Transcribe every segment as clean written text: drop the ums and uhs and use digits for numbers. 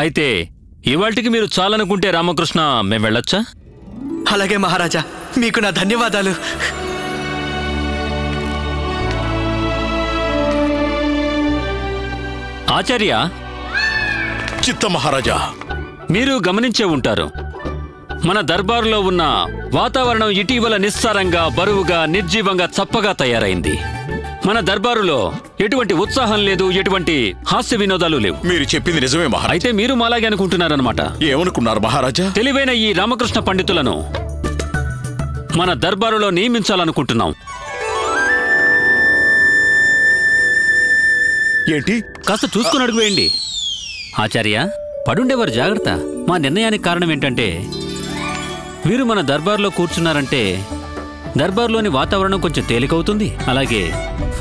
అయితే ఇవాల్టికి మీరు చాలనుకుంటే రామకృష్ణ మేము వెళ్ళొచ్చా? అలాగే మహారాజా, మీకు నా ధన్యవాదాలు. ఆచార్య. చిత్త మహారాజా. మీరు గమనించే ఉంటారు, మన దర్బారులో ఉన్న వాతావరణం ఇటీవల నిస్సారంగా, బరువుగా, నిర్జీవంగా, చప్పగా తయారైంది. మన దర్బారులో ఎటువంటి ఉత్సాహం లేదు, ఎటువంటి హాస్య వినోదాలు లేవు. మీరు చెప్పింది నిజమే మహారాజా. అయితే మీరు మాలాగే అనుకుంటున్నారన్నమాట. ఏమనుకున్నారు మహారాజా? తెలివైన ఈ రామకృష్ణ పండితులను మన దర్బారులో నియమించాలనుకుంటున్నాం. ఏంటి? కాస్త చూసుకుని అడుగు వేయండి. ఆచార్య, పడుండేవారు జాగ్రత్త. మా నిర్ణయానికి కారణం ఏంటంటే, వీరు మన దర్బార్లో కూర్చున్నారంటే దర్బార్లోని వాతావరణం కొంచెం తేలికవుతుంది, అలాగే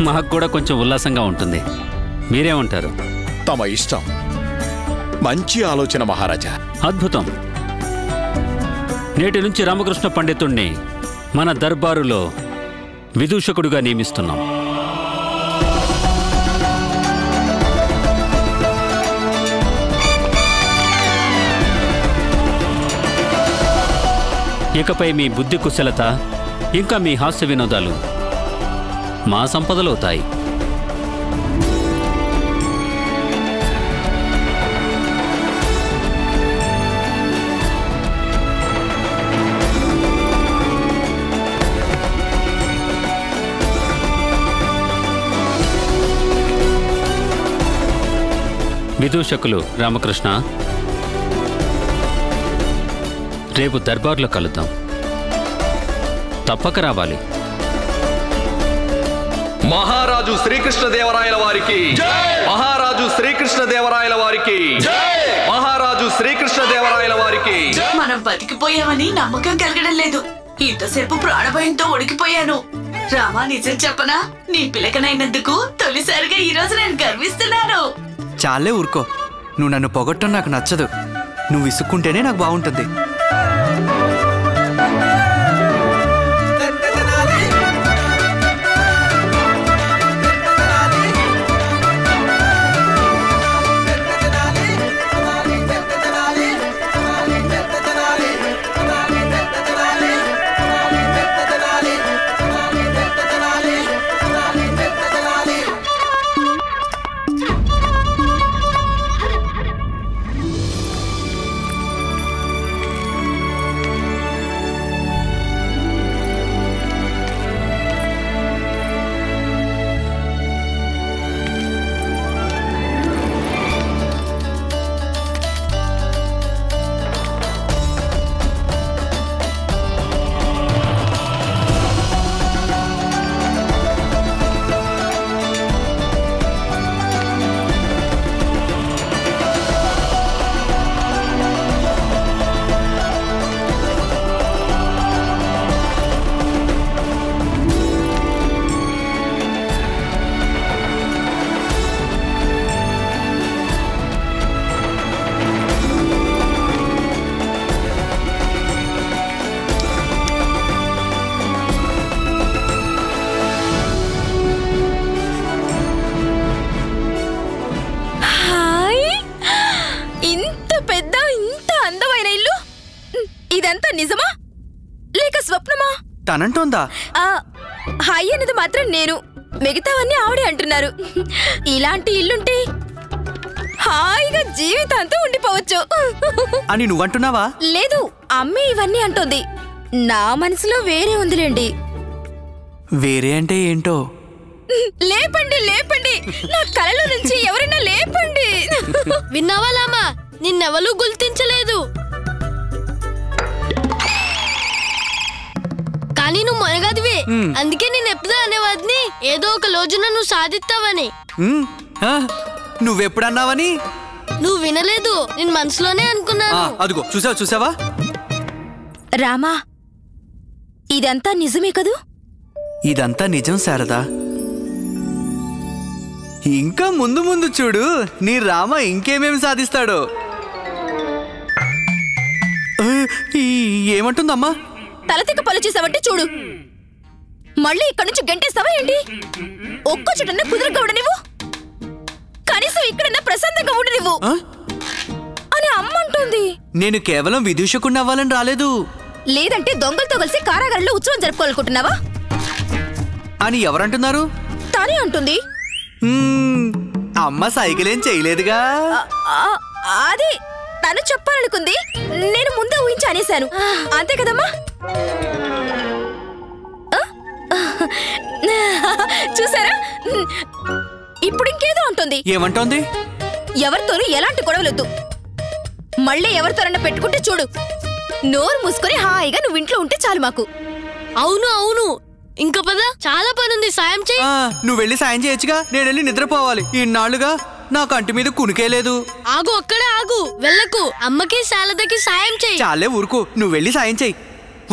మాకు కూడా కొంచెం ఉల్లాసంగా ఉంటుంది. మీరేమంటారు? తమ ఇష్టం. మంచి ఆలోచన మహారాజా. అద్భుతం. నేటి నుంచి రామకృష్ణ పండితుణ్ణి మన దర్బారులో విదూషకుడుగా నియమిస్తున్నాం. ఇకపై మీ బుద్ధి కుశలత ఇంకా మీ హాస్య వినోదాలు మా సంపదలవుతాయి. విదూషకులు రామకృష్ణ, రేపు దర్బార్లో కలుద్దాం. తప్పక రావాలి. మహారాజు శ్రీకృష్ణదేవరాయల వారికి, మహారాజు శ్రీకృష్ణదేవరాయల వారికి, మహారాజు శ్రీకృష్ణదేవరాయల వారికి. మనం బతికిపోయామని నమ్మకం కలగడం లేదు. ఇంతసేపు ప్రాణభయంతో ఉడికిపోయాను. రామా, నిజం చెప్పనా? నీ పిలకనైనందుకు తొలిసారిగా ఈ రోజు నేను గర్విస్తున్నాను. చాలే ఊరుకో. నువ్వు నన్ను పొగట్టం నాకు నచ్చదు. నువ్వు విసుక్కుంటేనే నాకు బాగుంటుంది. నిజమా లేక స్వప్నమా? తనంటోందా? హాయ్ అనేది మాత్రం నేను, మిగతావన్నీ ఆవిడే అంటున్నారు. ఇలాంటి ఇల్లుంటే హాయిగా జీవితాంతం ఉండిపోవచ్చు అని నువ్వంటున్నావా? లేదు, అమ్మే ఇవన్నీ అంటోంది. నా మనసులో వేరే ఉందిలేండి. వేరే అంటే ఏంటో? లేపండి లేపండి, నా కలలో నుంచి ఎవరైనా లేపండి. విన్నావా లామా, నిన్నెవరూ గుర్తించలేదు. కానీ నువ్వు మొనగాదివే, అందుకే నేను ఎప్పుడూ అనేవాడిని ఏదో ఒక రోజున నువ్వు సాధిస్తావని. నువ్వెప్పుడన్నావని? నువ్వు వినలేదు, నేను మనసులోనే అనుకున్నాను. అదిగో చూసావా చూసావా? రామా, ఇదంతా నిజమే కదూ? ఇదంతా నిజం శారదా. ఇంకా ముందు ముందు చూడు, నీ రామ ఇంకేమేమి సాధిస్తాడో. ఏమంటుందమ్మా? తలతిక్క పలు చేసావంటే చూడు, మళ్ళీ ఇక్కడి నుంచి గంటేస్తావా ఏంటి? ఒక్క చుట్టన్నా కుదురుగా ఉండ నువ్వు, కనీసం ఇక్కడన్నా ప్రశాంతంగా ఉండ నువ్వు. నేను కేవలం విదూషకుణ్ణి అవ్వాలని రాలేదు. లేదంటే దొంగలతో కలిసి కారాగారంలో ఉత్సవం జరుపుకోవాలనుకుంటున్నావా అని ఎవరంటున్నారు? తానే అంటుంది. అమ్మ సైకిల్ ఏం చేయలేదుగా. అది తను చెప్పాలనుకుంది, నేను ముందే ఊహించి అనేశాను. అంతే కదమ్మా? చూసారా, ఇప్పుడు ఇంకేదో ఉంటుంది. ఏమంటోంది? ఎవరితోనూ ఎలాంటి గొడవలొద్దు. మళ్ళీ ఎవరితోనన్నా పెట్టుకుంటే చూడు. నోరు మూసుకొని హాయిగా నువ్వు ఇంట్లో ఉంటే చాలు మాకు. అవును అవును, ఇంకా పద, చాలా పనుంది, సాయం చెయ్యి. నువ్వు వెళ్ళి సాయం చేయొచ్చుగా, నేను వెళ్ళి నిద్రపోవాలి. ఇన్నాళ్లుగా నా కంటి మీద కునికే లేదు. ఆగు, అక్కడే ఆగు, వెళ్ళకు. అమ్మకి శారదకి సాయం చెయ్యి. చాలే ఊరుకో, నువ్వు వెళ్ళి సాయం చెయ్యి.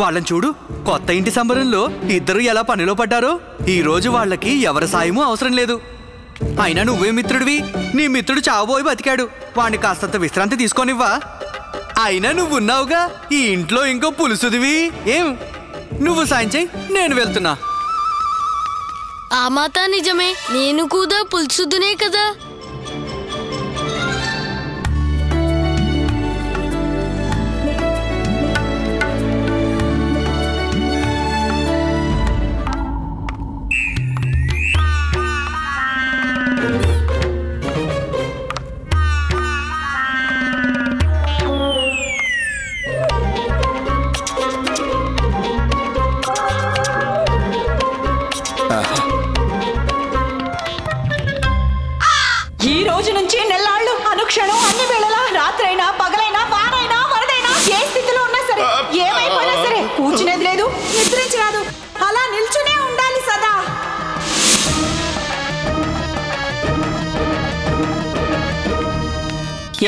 వాళ్ళని చూడు, కొత్త ఇంటి సంబరంలో ఇద్దరు ఎలా పనిలో పడ్డారో. ఈ రోజు వాళ్ళకి ఎవరి సాయమూ అవసరం లేదు. అయినా నువ్వే మిత్రుడివి. నీ మిత్రుడు చావబోయి బతికాడు. వాణ్ణి కాస్తంత విశ్రాంతి తీసుకోనివ్వా? అయినా నువ్వున్నావుగా ఈ ఇంట్లో, ఇంకో పులుసుదివి. ఏం, నువ్వు సాయం చెయ్యి, నేను వెళ్తున్నా. ఆ మాట నిజమే, నేను కూడా పులుసుదునే కదా. ఈ రోజు నుంచి నెల్లాళ్ళు అనుక్షణం అన్ని వేళలా, రాత్రైనా పగలైనా వానైనా వరదైనా, ఏ స్థితిలో ఉన్నా సరే, ఏమైపోయినా సరే, కూర్చునేది లేదు, నిద్రించి రాదు, అలా నిల్చునే ఉండాలి సదా.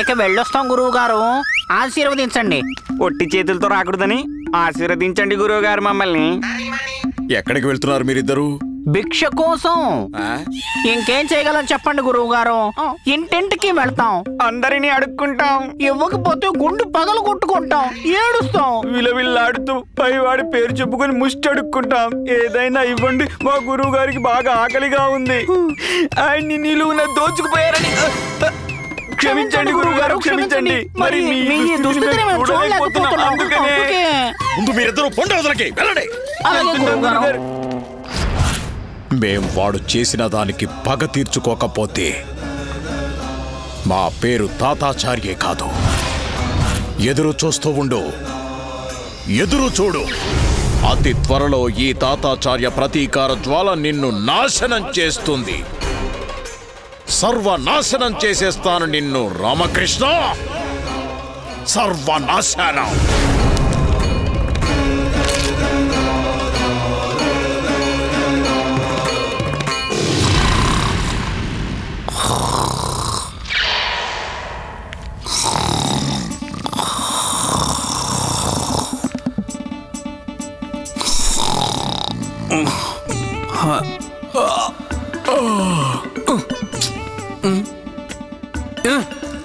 ఇక వెళ్ళొస్తాం గురువు గారు, ఆశీర్వదించండి. ఒట్టి చేతులతో రాకూడదని ఆశీర్వదించండి గురువు గారు మమ్మల్ని. ఎక్కడికి వెళ్తున్నారు మీరిద్దరు? భిక్ష కోసం. ఇంకేం చేయగలం చెప్పండి గురువు గారు. ఇంటింటికి వెళ్తాం, అందరినీ అడుక్కుంటాం, ఇవ్వకపోతే గుండు పగలు కొట్టుకుంటాం, ఏడుస్తాం, విలవిల్లాడుతూ పైవాడి పేరు చెప్పుకొని ముష్టి అడుక్కుంటాం. ఏదైనా ఇవ్వండి, మా గురువు గారికి బాగా ఆకలిగా ఉంది, ఆయన్ని నిలువున దోచుకుపోయారని. క్షమించండి గురువు గారు, క్షమించండి. మరి మీ దుస్థితిని మేము చూడలేకపోతున్నాం, అందుకనే. ముందు మీరిద్దరూ పొండవదలకి వెళ్ళండి. మేం వాడు చేసిన దానికి పగ తీర్చుకోకపోతే మా పేరు తాతాచార్యే కాదు. ఎదురు చూస్తూ ఉండు, ఎదురు చూడు. అతి త్వరలో ఈ తాతాచార్య ప్రతీకార జ్వాల నిన్ను నాశనం చేస్తుంది. సర్వనాశనం చేసేస్తాను నిన్ను రామకృష్ణ, సర్వనాశనం.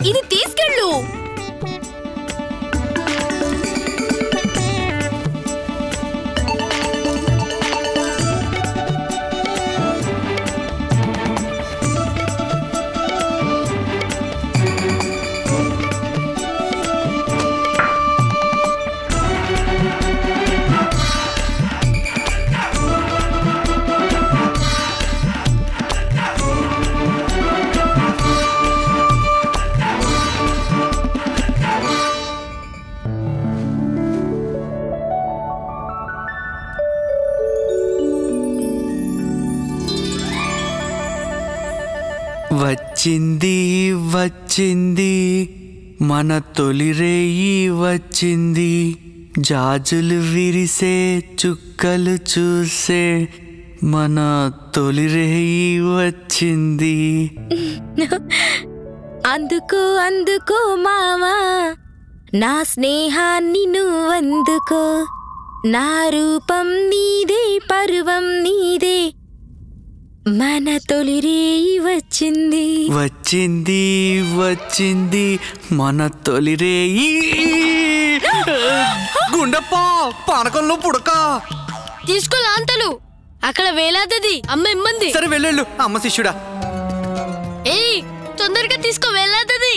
ఇది తీసుకెళ్ళు. వచ్చింది వచ్చింది మన తొలి రేయి వచ్చింది, జాజులు విరిసే చుక్కలు చూసే మన తొలి రేయి వచ్చింది. అందుకో అందుకో మావా, నా స్నేహాన్ని నువ్వందుకో, నా రూపం నీదే, పరువం నీదే, మన తొలి రేయి వచ్చింది. వచ్చింది వచ్చింది మన తొలి రేయి. గుండప్ప పానకంలో పుడక తీసుకో లాంతలు, అక్కడ వేలాదది అమ్మ ఇమ్మంది. సరే వెళ్ళు, అమ్మ శిష్యుడా. ఏయ్ తొందరగా తీసుకో, వేలాదది.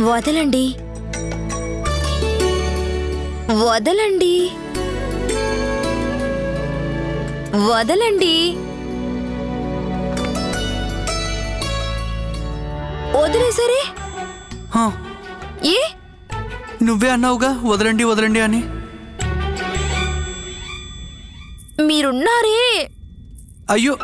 వదలండి, వదలండి, వదలండి. వదిలేసరే. ఏ నువ్వే అన్నావుగా వదలండి వదలండి అని. మీరున్నారే. అయ్యో,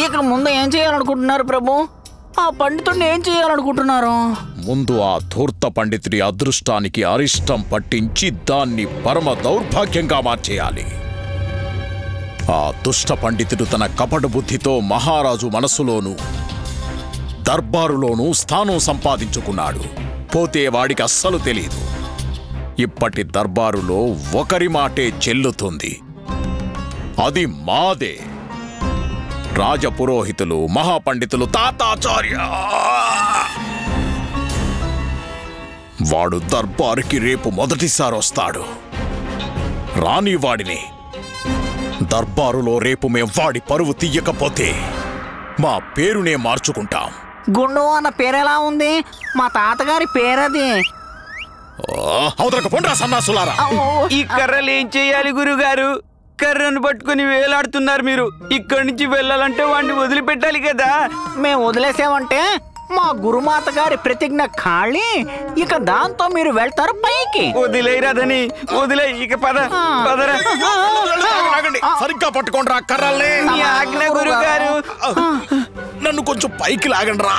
ఇక ముందు ఏం చేయాలనుకుంటున్నారు ప్రభు? ఆ పండితుడిని ఏం చేయాలనుకుంటున్నారు? ముందు ఆ ధూర్త పండితుడి అదృష్టానికి అరిష్టం పట్టించి దాన్ని పరమ దౌర్భాగ్యంగా మార్చేయాలి. ఆ దుష్ట పండితుడు తన కపట బుద్ధితో మహారాజు మనసులోనూ దర్బారులోనూ స్థానం సంపాదించుకున్నాడు. పోతే వాడికి అస్సలు తెలీదు. ఇప్పటి దర్బారులో ఒకరి మాటే చెల్లుతుంది, అది మాదే. రాజపురోహితులు, మహాపండితులు, తాతాచార్య. వాడు దర్బారుకి రేపు మొదటిసారి వస్తాడు. రాని వాడిని. దర్బారులో రేపు మేం వాడి పరువు తీయకపోతే మా పేరునే మార్చుకుంటాం. గుండు అన్న పేరెలా ఉంది? మా తాతగారి పేరది. అవతలకు పొండ్రా సన్నాసులారా. ఈ కర్రలు ఏం చెయ్యాలి గురుగారు? కర్రను పట్టుకుని వేలాడుతున్నారు మీరు. ఇక్కడి నుంచి వెళ్ళాలంటే వాడిని వదిలిపెట్టాలి కదా. మేము వదిలేసామంటే మా గురుమాత గారి ప్రతిజ్ఞ ఖాళీ. ఇక దాంతో మీరు వెళ్తారు పైకి. వదిలేరాదని వదిలే. ఇక పద పదరా. సరిగ్గా పట్టుకోండి కర్రల్ని. ఆజ్ఞ గురుగారు. నన్ను కొంచెం పైకి లాగండి రా.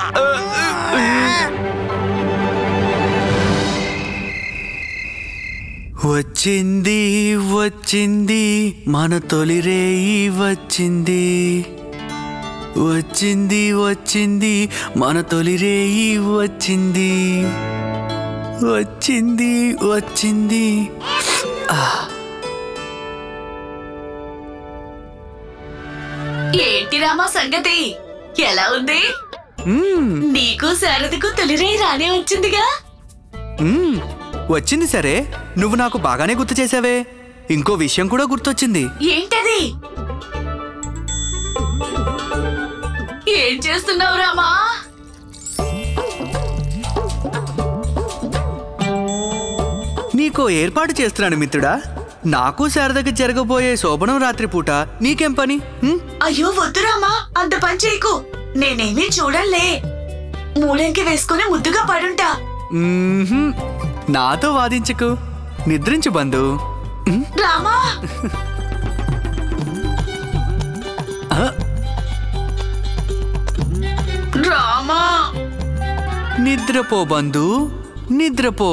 వచ్చింది వచ్చింది మన తొలి రేయి వచ్చింది. వచ్చింది వచ్చింది మన తొలి రేయి వచ్చింది. వచ్చింది వచ్చింది. ఏంటి రామా సంగతి? ఎలా ఉంది? నీకు శారదకు తొలిరే రానే వచ్చిందిగా. వచ్చింది సరే, నువ్వు నాకు బాగానే గుర్తు చేసావే. ఇంకో విషయం కూడా గుర్తొచ్చింది. ఏంటది? ఏం చేస్తున్నావు రామా? నీకో ఏర్పాటు చేస్తున్నాను మిత్రుడా. నాకు శారదకి జరగబోయే శోభనం రాత్రి పూట నీకేం పని? అయ్యో వద్దు రామా, అంత పని చేయకు. నేనేమీ చూడలే. మూడంకి వేసుకుని ముద్దుగా పడుంటా. నాతో వాదించకు, నిద్రించు బంధు. రామా రామా, నిద్రపో బంధు, నిద్రపో.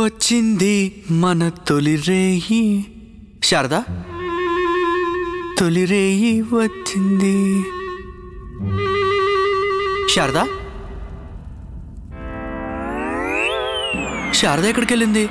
వచ్చింది మన తొలి రేయి. శారదా, తొలి రేయి వచ్చింది. శారదా, శారద ఎక్కడికి వెళ్ళింది?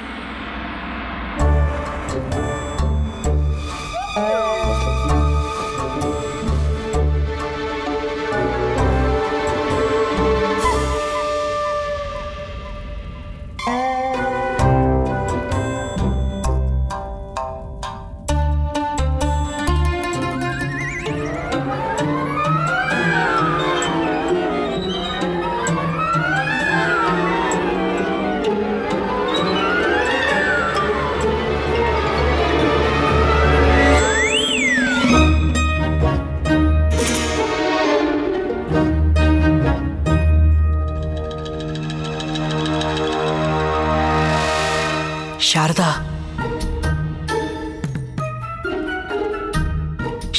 శారదా,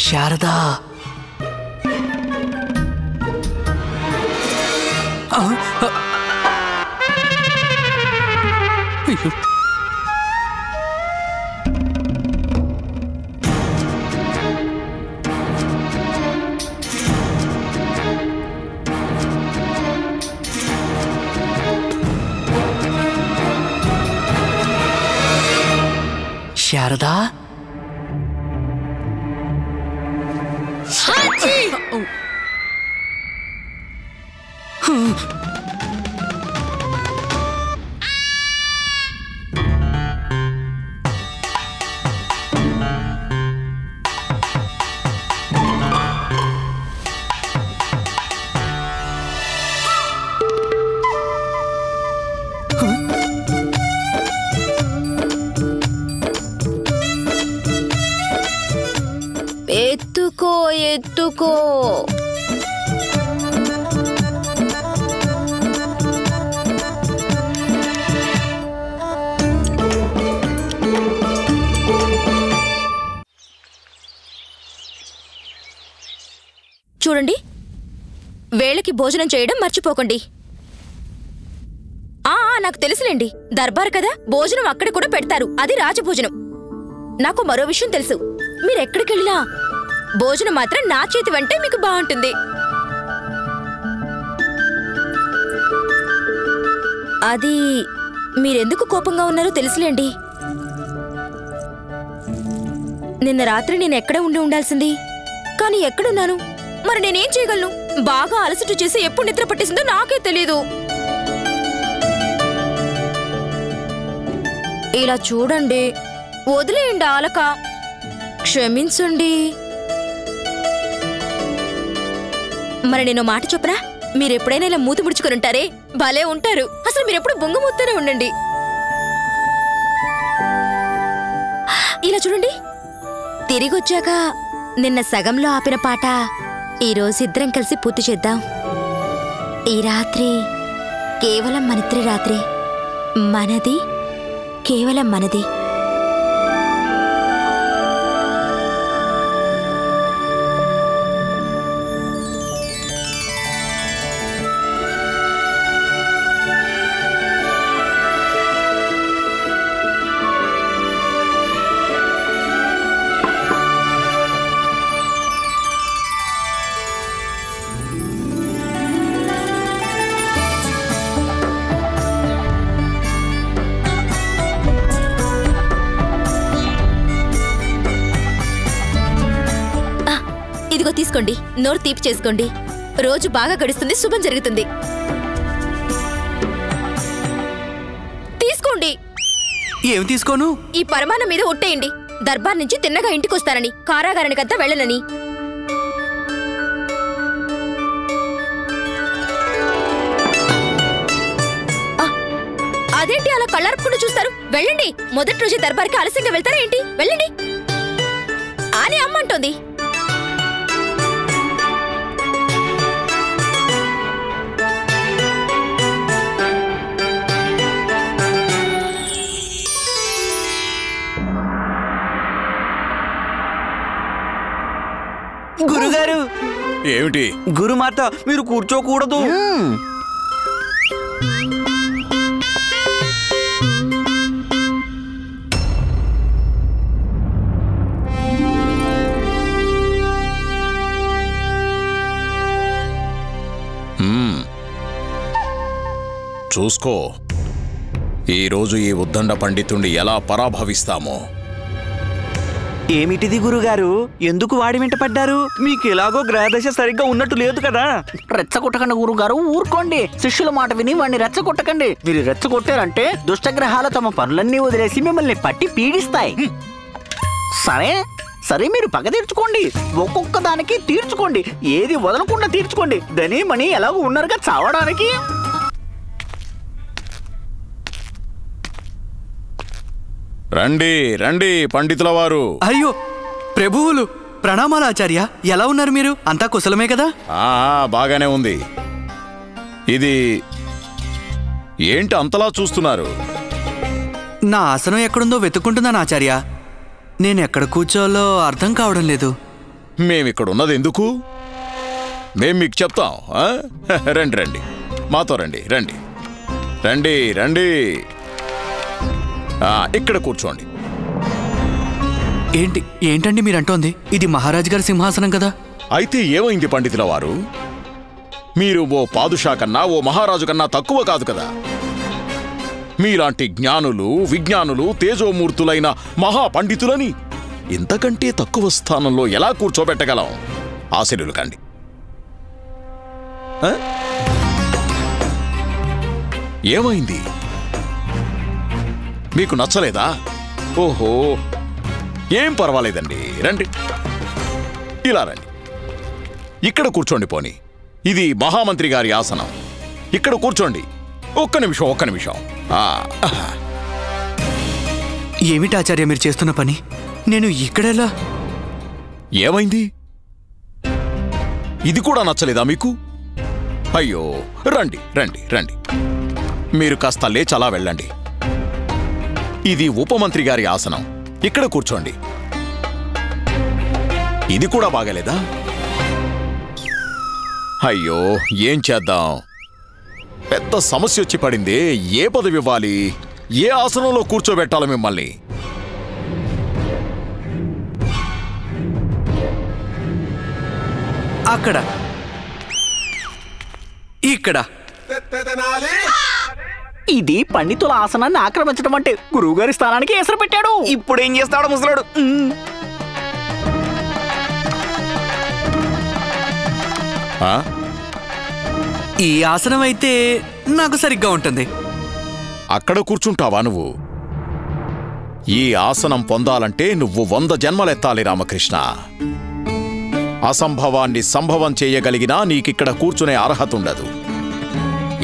శారదా, శారదా ఎత్తుకో ఎత్తుకో. చూడండి, వేళకి భోజనం చేయడం మర్చిపోకండి. నాకు తెలుసులేండి, దర్బార్ కదా, భోజనం అక్కడ కూడా పెడతారు, అది రాజభోజనం. నాకు మరో విషయం తెలుసు, మీరెక్కడికెళ్ళినా భోజనం మాత్రం నా చేతి వెంటే మీకు బాగుంటుంది. అది మీరెందుకు కోపంగా ఉన్నారో తెలుసులేండి. నిన్న రాత్రి నేను ఎక్కడ ఉండాల్సింది, కానీ ఎక్కడున్నాను? మరి నేనేం చేయగలను? బాగా అలసట చేసి ఎప్పుడు నిద్ర పట్టేసిందో నాకే తెలియదు. ఇలా చూడండి, వదిలేయండి ఆలక, క్షమించండి. మరి నేను మాట చెప్పనా? మీరెప్పుడైనా ఇలా మూతి ముడుచుకుని ఉంటారే, భలే ఉంటారు. అసలు మీరెప్పుడు బొంగమూతూనే ఉండండి. ఇలా చూడండి, తిరిగొచ్చాక నిన్న సగంలో ఆపిన పాట ఈరోజు ఇద్దరం కలిసి పూర్తి చేద్దాం. ఈ రాత్రి కేవలం మనిద్దరి రాత్రి, మనది, కేవలం మనది. ఇదిగో తీసుకోండి, నోరు తీపి చేసుకోండి. రోజు బాగా గడుస్తుంది, శుభం జరుగుతుంది. తీసుకోండి. ఏం తీసుకోను? ఈ పరమాన్నం మీద ఒట్టేయండి. దర్బార్ నుంచి తిన్నగా ఇంటికొస్తానని, కారాగారానికంతా వెళ్ళనని. అదేంటి అలా కళ్ళార్పుకుండా చూస్తారు? వెళ్ళండి. మొదటి రోజు దర్బార్కి ఆలస్యంగా వెళ్తారా ఏంటి? వెళ్ళండి అని అమ్మంటోంది. గురుగారు, ఏమిటి? గురుమాత, మీరు కూర్చోకూడదు. చూసుకో, ఈరోజు ఈ ఉద్దండ పండితుణ్ణి ఎలా పరాభవిస్తామో. ఏమిటిది గురుగారు? ఎందుకు వాడి వెంట పడ్డారు? మీకు ఎలాగో గ్రహదశ సరిగ్గా ఉన్నట్టు లేదు కదా. రెచ్చగొట్టకండి గురుగారు, ఊరుకోండి. శిష్యుల మాట విని వాడిని రెచ్చగొట్టకండి. మీరు రెచ్చగొట్టారంటే దుష్టగ్రహాలు తమ పనులన్నీ వదిలేసి మిమ్మల్ని పట్టి పీడిస్తాయి. సరే సరే, మీరు పగ తీర్చుకోండి, ఒక్కొక్క దానికి తీర్చుకోండి, ఏది వదలకుండా తీర్చుకోండి. ధని మణి ఎలాగో ఉన్నారుగా చావడానికి. రండి రండి పండితుల వారు. అయ్యో ప్రభువులు, ప్రణామాలు ఆచార్య. ఎలా ఉన్నారు మీరు? అంతా కుశలమే కదా? బాగానే ఉంది. ఇది ఏంటి అంతలా చూస్తున్నారు? నా ఆసనం ఎక్కడుందో వెతుక్కుంటున్నాను ఆచార్య. నేనెక్కడ కూర్చోవాలో అర్థం కావడం లేదు. మేమిక్కడున్నది ఎందుకు? మేం మీకు చెప్తాం. రండి రండి, మాతో రండి. రండి రండి రండి, ఇక్కడ కూర్చోండి. ఏంటండి మీరంటోంది? ఇది మహారాజు గారి సింహాసనం కదా? అయితే ఏమైంది పండితుల వారు? మీరు ఓ పాదుషా కన్నా, ఓ మహారాజు కన్నా తక్కువ కాదు కదా. మీలాంటి జ్ఞానులు విజ్ఞానులు తేజోమూర్తులైన మహాపండితులని ఇంతకంటే తక్కువ స్థానంలో ఎలా కూర్చోబెట్టగలం? ఆశీనులు కండి. ఏమైంది? మీకు నచ్చలేదా? ఓహో, ఏం పర్వాలేదండి, రండి, ఇలా రండి. ఇక్కడ కూర్చోండి. పోనీ, ఇది మహామంత్రి గారి ఆసనం. ఇక్కడ కూర్చోండి. ఒక్క నిమిషం. ఏమిటి ఆచార్య మీరు చేస్తున్న పని? నేను ఇక్కడెలా? ఏమైంది? ఇది కూడా నచ్చలేదా మీకు? అయ్యో, రండి రండి రండి. మీరు కాస్త లేచలా వెళ్ళండి. ఇది ఉపమంత్రి గారి ఆసనం. ఇక్కడ కూర్చోండి. ఇది కూడా బాగలేదా? అయ్యో, ఏం చేద్దాం? పెద్ద సమస్య వచ్చి పడింది. ఏ పదవి ఇవ్వాలి? ఏ ఆసనంలో కూర్చోబెట్టాలి మిమ్మల్ని? అక్కడ, ఇక్కడ. ఇది పండితుల ఆసనాన్ని ఆక్రమించడం అంటే గురువుగారి స్థానానికి ఎసరు పెట్టాడు. ఇప్పుడు ఏం చేస్తాడు ముసలాడు? ఈ ఆసనం అయితే నాకు సరిగ్గా ఉంటుంది. అక్కడ కూర్చుంటావా నువ్వు? ఈ ఆసనం పొందాలంటే నువ్వు 100 జన్మలెత్తాలి రామకృష్ణ. అసంభవాన్ని సంభవం చేయగలిగినా నీకిక్కడ కూర్చునే అర్హత ఉండదు.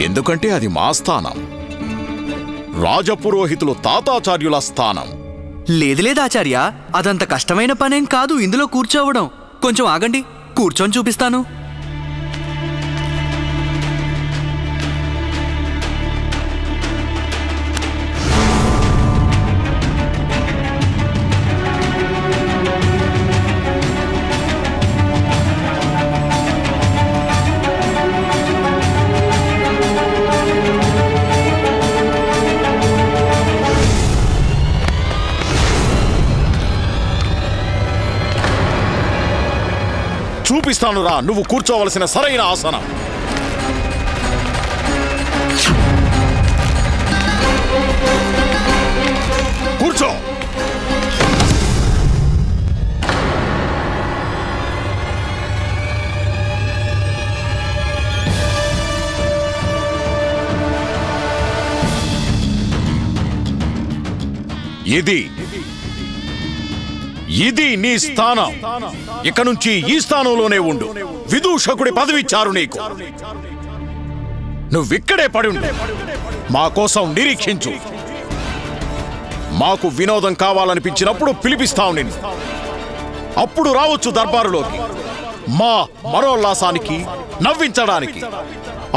ఎందుకంటే అది మా స్థానం, రాజపురోహితులు తాతాచార్యుల స్థానం. లేదు ఆచార్య, అదంత కష్టమైన పనేం కాదు ఇందులో కూర్చోవడం. కొంచెం ఆగండి, కూర్చొని చూపిస్తాను. చూపిస్తాను రా, నువ్వు కూర్చోవలసిన సరైన ఆసనం. కూర్చో. ఇది నీ స్థానం. ఇక నుంచి ఈ స్థానంలోనే ఉండు. విదూషకుడి పదవిచ్చారు నీకు. నువ్విక్కడే పడి ఉండు. మా కోసం నిరీక్షించు. మాకు వినోదం కావాలనిపించినప్పుడు పిలిపిస్తావు నిన్ను. అప్పుడు రావచ్చు దర్బారులోకి, మా మనోల్లాసానికి, నవ్వించడానికి.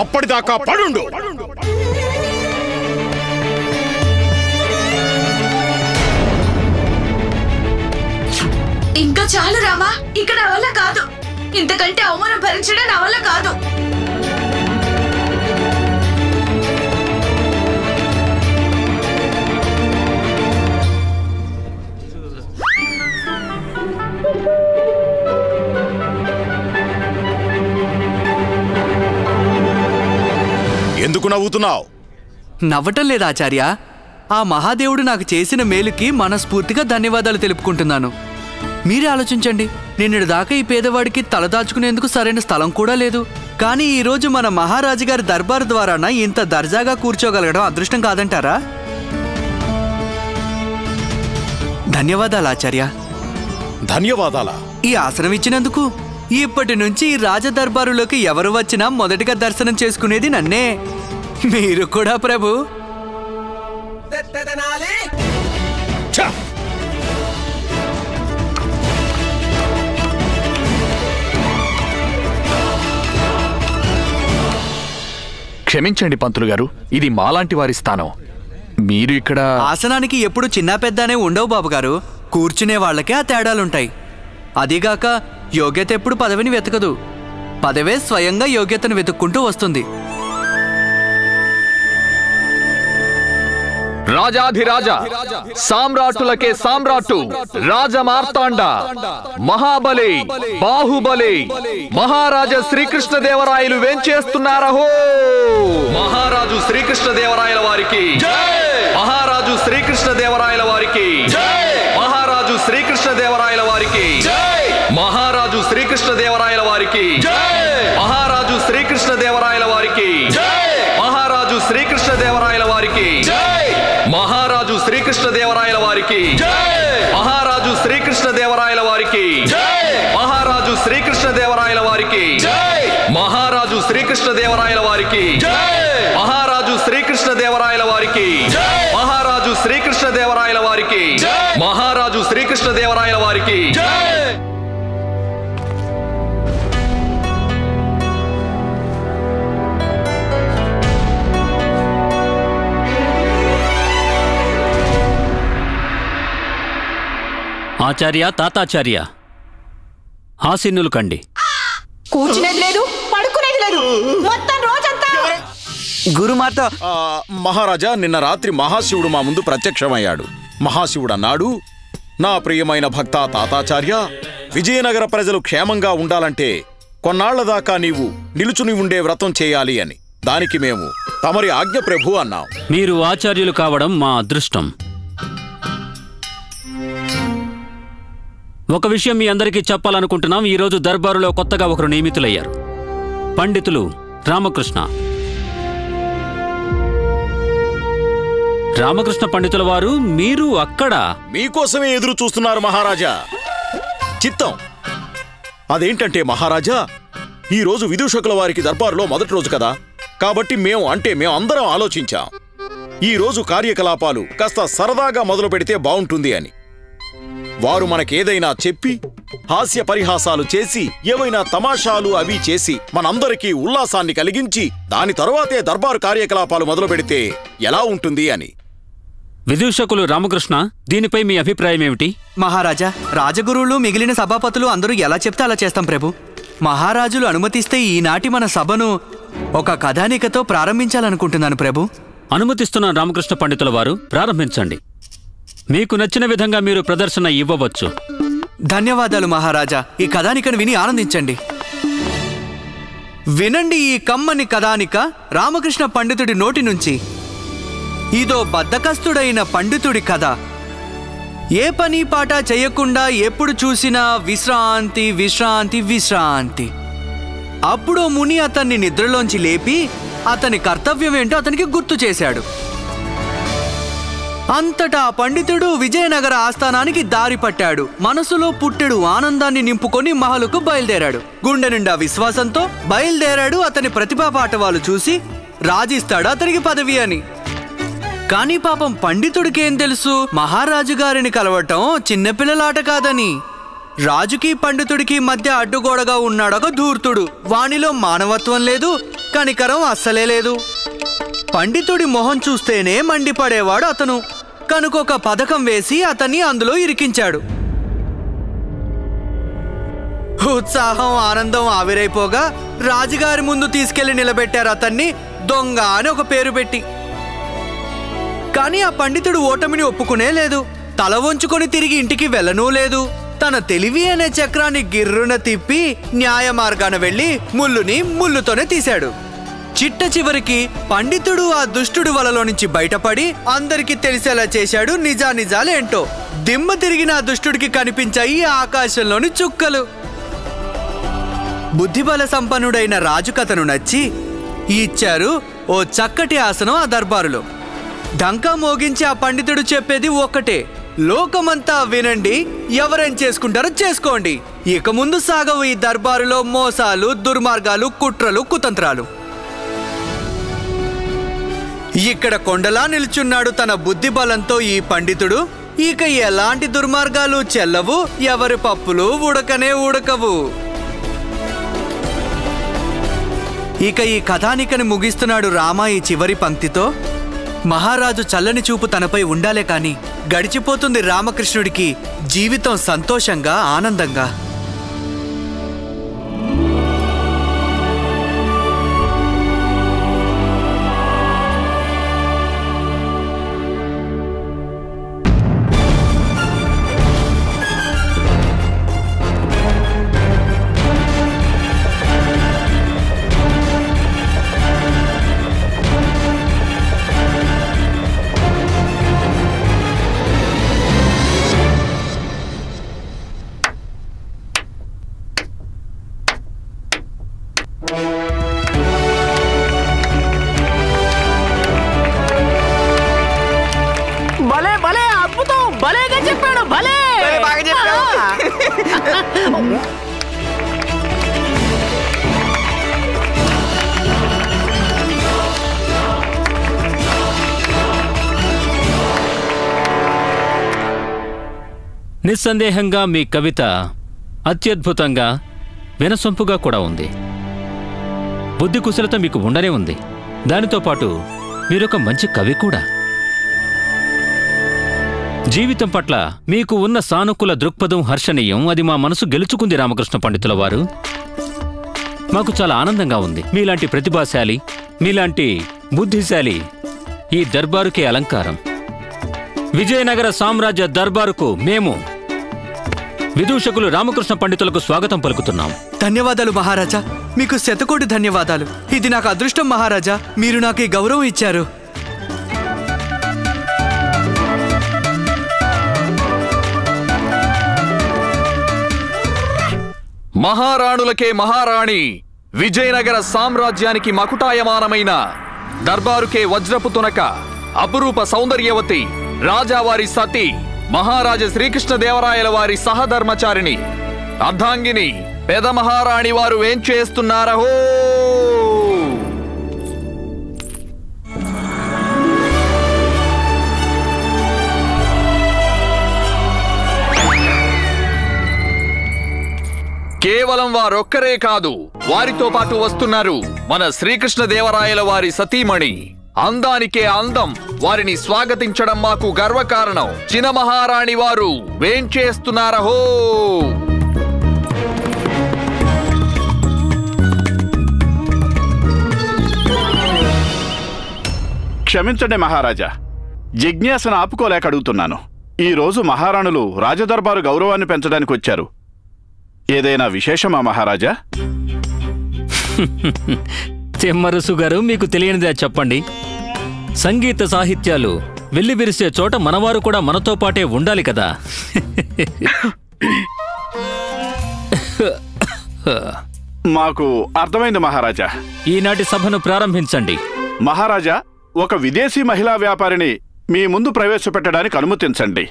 అప్పటిదాకా పడుండు. ఇంకా చాలు రామా, ఇక నా వల్ల కాదు. ఇంతకంటే అవమానం భరించడం నా వల్ల కాదు. ఎందుకు నవ్వుతున్నావు? నవ్వటం లేదా ఆచార్య, ఆ మహాదేవుడు నాకు చేసిన మేలుకి మనస్ఫూర్తిగా ధన్యవాదాలు తెలుపుకుంటున్నాను. మీరే ఆలోచించండి, నిన్నటి దాకా ఈ పేదవాడికి తలదాచుకునేందుకు సరైన స్థలం కూడా లేదు. కానీ ఈరోజు మన మహారాజు గారి దర్బారు ద్వారాన ఇంత దర్జాగా కూర్చోగలగడం అదృష్టం కాదంటారా? ధన్యవాదాలు ఆచార్య. ధన్యవాదాలా? ఈ ఆసనం ఇచ్చినందుకు. ఇప్పటి నుంచి ఈ రాజదర్బారులోకి ఎవరు వచ్చినా మొదటిగా దర్శనం చేసుకునేది నన్నే. మీరు కూడా ప్రభు. క్షమించండి పంతులు గారు, ఇది మాలాంటి వారి స్థానం. మీరు ఇక్కడ ఆసనానికి ఎప్పుడు చిన్న పెద్దనే ఉండవు బాబుగారు. కూర్చునే వాళ్ళకే ఆ తేడాలుంటాయి. అదీగాక యోగ్యత ఎప్పుడు పదవిని వెతకదు, పదవే స్వయంగా యోగ్యతను వెతుక్కుంటూ వస్తుంది. రాజాధిరాజ సామ్రాటులకే సామ్రాటు రాజమార్తాండ మహాబలి బాహుబలి మహారాజా శ్రీకృష్ణదేవరాయలు వేంచేస్తున్నారహో. మహారాజు శ్రీకృష్ణదేవరాయల వారికి మహారాజు శ్రీకృష్ణదేవరాయల వారికి మహారాజు శ్రీకృష్ణదేవరాయల వారికి మహారాజు శ్రీకృష్ణదేవరాయల వారికి మహారాజు శ్రీకృష్ణదేవరాయల వారికి మహారాజు శ్రీకృష్ణదేవరాయల వారికి మహారాజు శ్రీకృష్ణదేవరాయల వారికి మహారాజు శ్రీకృష్ణదేవరాయల వారికి మహారాజు శ్రీకృష్ణదేవరాయల వారికి మహారాజు శ్రీకృష్ణదేవరాయల వారికి మహారాజు శ్రీకృష్ణదేవరాయల వారికి మహారాజు శ్రీకృష్ణదేవరాయల వారికి మహారాజు శ్రీకృష్ణదేవరాయల వారికి ఆచార్య తాతాచార్య ఆసీనులు కండి. కూర్చునేది లేదు, పడుకునేది లేదు, మొత్తం రోజంతా. గురుమాత మహారాజా, నిన్న రాత్రి మహాశివుడు మా ముందు ప్రత్యక్షమయ్యాడు. మహాశివుడు అన్నాడు, నా ప్రియమైన భక్త తాతాచార్య, విజయనగర ప్రజలు క్షేమంగా ఉండాలంటే కొన్నాళ్ల దాకా నీవు నిలుచుని ఉండే వ్రతం చేయాలి అని. దానికి మేము తమరి ఆజ్ఞ ప్రభు అన్నాం. మీరు ఆచార్యులు కావడం మా అదృష్టం. ఒక విషయం మీ అందరికీ చెప్పాలనుకుంటున్నాం. ఈరోజు దర్బారులో కొత్తగా ఒకరు నియమితులయ్యారు. పండితులు రామకృష్ణ. రామకృష్ణ పండితుల వారు, మీరు అక్కడ మీకోసమే ఎదురు చూస్తున్నారు మహారాజా. చిత్తం అదేంటంటే మహారాజా, ఈరోజు విదూషకుల వారికి దర్బారులో మొదటి రోజు కదా, కాబట్టి మేము అందరం ఆలోచించాం, ఈరోజు కార్యకలాపాలు కాస్త సరదాగా మొదలు పెడితే బాగుంటుంది అని. వారు మనకేదైనా చెప్పి హాస్య పరిహాసాలు చేసి ఏవైనా తమాషాలు అవి చేసి మనందరికీ ఉల్లాసాన్ని కలిగించి దాని తరువాతే దర్బారు కార్యకలాపాలు మొదలు పెడితే ఎలా ఉంటుంది అని. విదూషకులు రామకృష్ణ, దీనిపై మీ అభిప్రాయం ఏమిటి? మహారాజా, రాజగురువులు మిగిలిన సభాపతులు అందరూ ఎలా చెప్తే అలా చేస్తాం ప్రభు. మహారాజులు అనుమతిస్తే ఈనాటి మన సభను ఒక కథానికతో ప్రారంభించాలనుకుంటున్నాను ప్రభు. అనుమతిస్తున్నాను రామకృష్ణ పండితుల వారు, ప్రారంభించండి. మీకు నచ్చిన విధంగా మీరు ప్రదర్శన ఇవ్వవచ్చు. ధన్యవాదాలు మహారాజా. ఈ కథానికను విని ఆనందించండి. వినండి ఈ కమ్మని కథానిక రామకృష్ణ పండితుడి నోటి నుంచి. ఇదో బద్ధకస్తుడైన పండితుడి కథ. ఏ పని పాట చేయకుండా ఎప్పుడు చూసినా విశ్రాంతి విశ్రాంతి విశ్రాంతి. అప్పుడు ముని అతన్ని నిద్రలోంచి లేపి అతని కర్తవ్యం ఏంటో అతనికి గుర్తు చేశాడు. అంతటా పండితుడు విజయనగర ఆస్థానానికి దారి పట్టాడు. మనసులో పుట్టెడు ఆనందాన్ని నింపుకొని మహలుకు బయలుదేరాడు. గుండె నిండా విశ్వాసంతో బయలుదేరాడు. అతని ప్రతిభా పాఠవాలు చూసి రాజిస్తాడు అతనికి పదవి అని. కానీ పాపం పండితుడికేం తెలుసు, మహారాజు గారిని కలవటం చిన్నపిల్లలాట కాదని. రాజుకి పండితుడికి మధ్య అడ్డుగోడగా ఉన్నాడొక ధూర్తుడు. వానిలో మానవత్వం లేదు, కనికరం అస్సలే లేదు. పండితుడి మొహం చూస్తేనే మండిపడేవాడు అతను. కనుకొక పథకం వేసి అతన్ని అందులో ఇరికించాడు. ఉత్సాహం ఆనందం ఆవిరైపోగా రాజుగారి ముందు తీసుకెళ్లి నిలబెట్టారు అతన్ని, దొంగ అని ఒక పేరు పెట్టి. కానీ ఆ పండితుడు ఓటమిని ఒప్పుకునే లేదు. తల వంచుకొని తిరిగి ఇంటికి వెళ్ళనూ లేదు. తన తెలివి అనే చక్రాన్ని గిర్రున తిప్పి న్యాయ మార్గాన వెళ్లి ముల్లుని ముల్లుతోనే తీశాడు. చిట్ట చివరికి పండితుడు ఆ దుష్టుడి వలలో నుంచి బయటపడి అందరికీ తెలిసేలా చేశాడు నిజానిజాలేంటో. దిమ్మ తిరిగిన ఆ దుష్టుడికి కనిపించాయి ఆకాశంలోని చుక్కలు. బుద్ధిబల సంపన్నుడైన రాజు కథను నచ్చి ఇచ్చారు ఓ చక్కటి ఆసనం ఆ దర్బారులో. ఢంకా మోగించి ఆ పండితుడు చెప్పేది ఒక్కటే, లోకమంతా వినండి, ఎవరేం చేసుకుంటారో చేసుకోండి. ఇక ముందు సాగవు ఈ దర్బారులో మోసాలు, దుర్మార్గాలు, కుట్రలు, కుతంత్రాలు. ఇక్కడ కొండలా నిల్చున్నాడు తన బుద్ధి బలంతో ఈ పండితుడు. ఇక ఎలాంటి దుర్మార్గాలు చెల్లవు, ఎవరి పప్పులు ఉడకనే ఉడకవు. ఇక ఈ కథానికని ముగిస్తున్నాడు రామ ఈ చివరి పంక్తితో. మహారాజు చల్లని చూపు తనపై ఉండాలే కాని గడిచిపోతుంది రామకృష్ణుడికి జీవితం సంతోషంగా ఆనందంగా. నిస్సందేహంగా మీ కవిత అత్యద్భుతంగా వినసొంపుగా కూడా ఉంది. బుద్ధి కుశలత మీకు ఉండనే ఉంది. దానితో పాటు మీరొక మంచి కవి కూడా. జీవితం పట్ల మీకు ఉన్న సానుకూల దృక్పథం హర్షణీయం. అది మా మనసు గెలుచుకుంది రామకృష్ణ పండితుల వారు. మాకు చాలా ఆనందంగా ఉంది. మీలాంటి ప్రతిభాశాలి, మీలాంటి బుద్ధిశాలి ఈ దర్బారుకే అలంకారం. విజయనగర సామ్రాజ్య దర్బారుకు మేము విదూషకులు రామకృష్ణ పండితులకు స్వాగతం పలుకుతున్నాం. ధన్యవాదాలు మహారాజా, మీకు శతకోటి ధన్యవాదాలు. ఇది నాకు అదృష్టం మహారాజా, మీరు నాకు ఈ గౌరవం ఇచ్చారు. మహారాణులకే మహారాణి, విజయనగర సామ్రాజ్యానికి మకుటాయమానమైన దర్బారుకే వజ్రపు తునక, అపురూప సౌందర్యవతి, రాజావారి సతి, మహారాజా శ్రీకృష్ణదేవరాయల వారి సహధర్మచారిణి, అర్ధాంగిని, పెద మహారాణి వారు ఏం చేస్తున్నారహో. కేవలం వారొక్కరే కాదు, వారితో పాటు వస్తున్నారు మన శ్రీకృష్ణదేవరాయల వారి సతీమణి. అందానికే అందం, వారిని స్వాగతించడం మాకు గర్వకారణం. చిన మహారాణి వారు వేంచేస్తున్నారహో. క్షమించండి మహారాజా, జిజ్ఞాసను ఆపుకోలేక అడుగుతున్నాను. ఈరోజు మహారాణులు రాజదర్బారు గౌరవాన్ని పెంచడానికి వచ్చారు. ఏదైనా విశేషమా మహారాజా? తిమ్మరుసు గారు, మీకు తెలియనిదే చెప్పండి. సంగీత సాహిత్యాలు వెల్లివిరిసే చోట మనవారు కూడా మనతో పాటే ఉండాలి కదా. మాకు అర్థమైంది మహారాజా. ఈనాటి సభను ప్రారంభించండి. మహారాజా, ఒక విదేశీ మహిళా వ్యాపారిని మీ ముందు ప్రవేశపెట్టడానికి అనుమతించండి.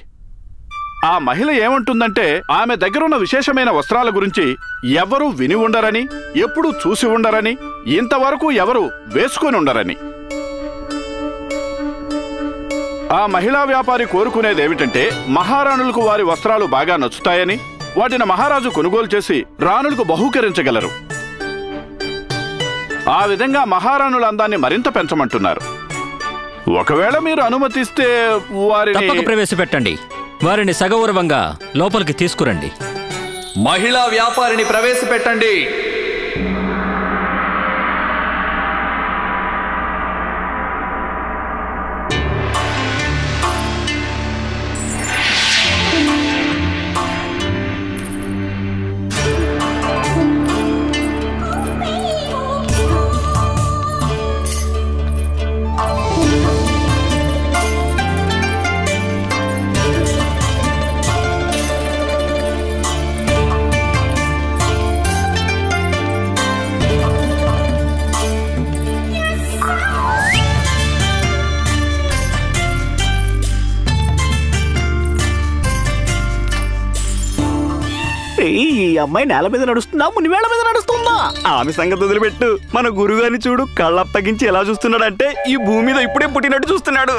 ఆ మహిళ ఏమంటుందంటే, ఆమె దగ్గరున్న విశేషమైన వస్త్రాల గురించి ఎవరూ విని ఉండరని, ఎప్పుడూ చూసి ఉండరని, ఇంతవరకు ఎవరు వేసుకొని ఉండరని. ఆ మహిళా వ్యాపారి కోరుకునేదేమిటంటే, మహారాణులకు వారి వస్త్రాలు బాగా నచ్చుతాయని, వాటిని మహారాజు కొనుగోలు చేసి రాణులకు బహూకరించగలరు. ఆ విధంగా మహారాణుల అందాన్ని మరింత పెంచమంటున్నారు. ఒకవేళ మీరు అనుమతిస్తే వారిని ప్రవేశపెట్టండి. వారిని సగౌరవంగా లోపలికి తీసుకురండి. మహిళా వ్యాపారిని ప్రవేశపెట్టండి. ఈ అమ్మాయి నేల మీద నడుస్తుందా, మునివేళ్ల మీద నడుస్తుందా? ఆమె సంగతి వదిలిపెట్టు. మన గురుగారిని చూడు, కళ్ళప్పగించి ఎలా చూస్తున్నాడంటే ఈ భూమి మీద ఇప్పుడే పుట్టినట్టు చూస్తున్నాడు.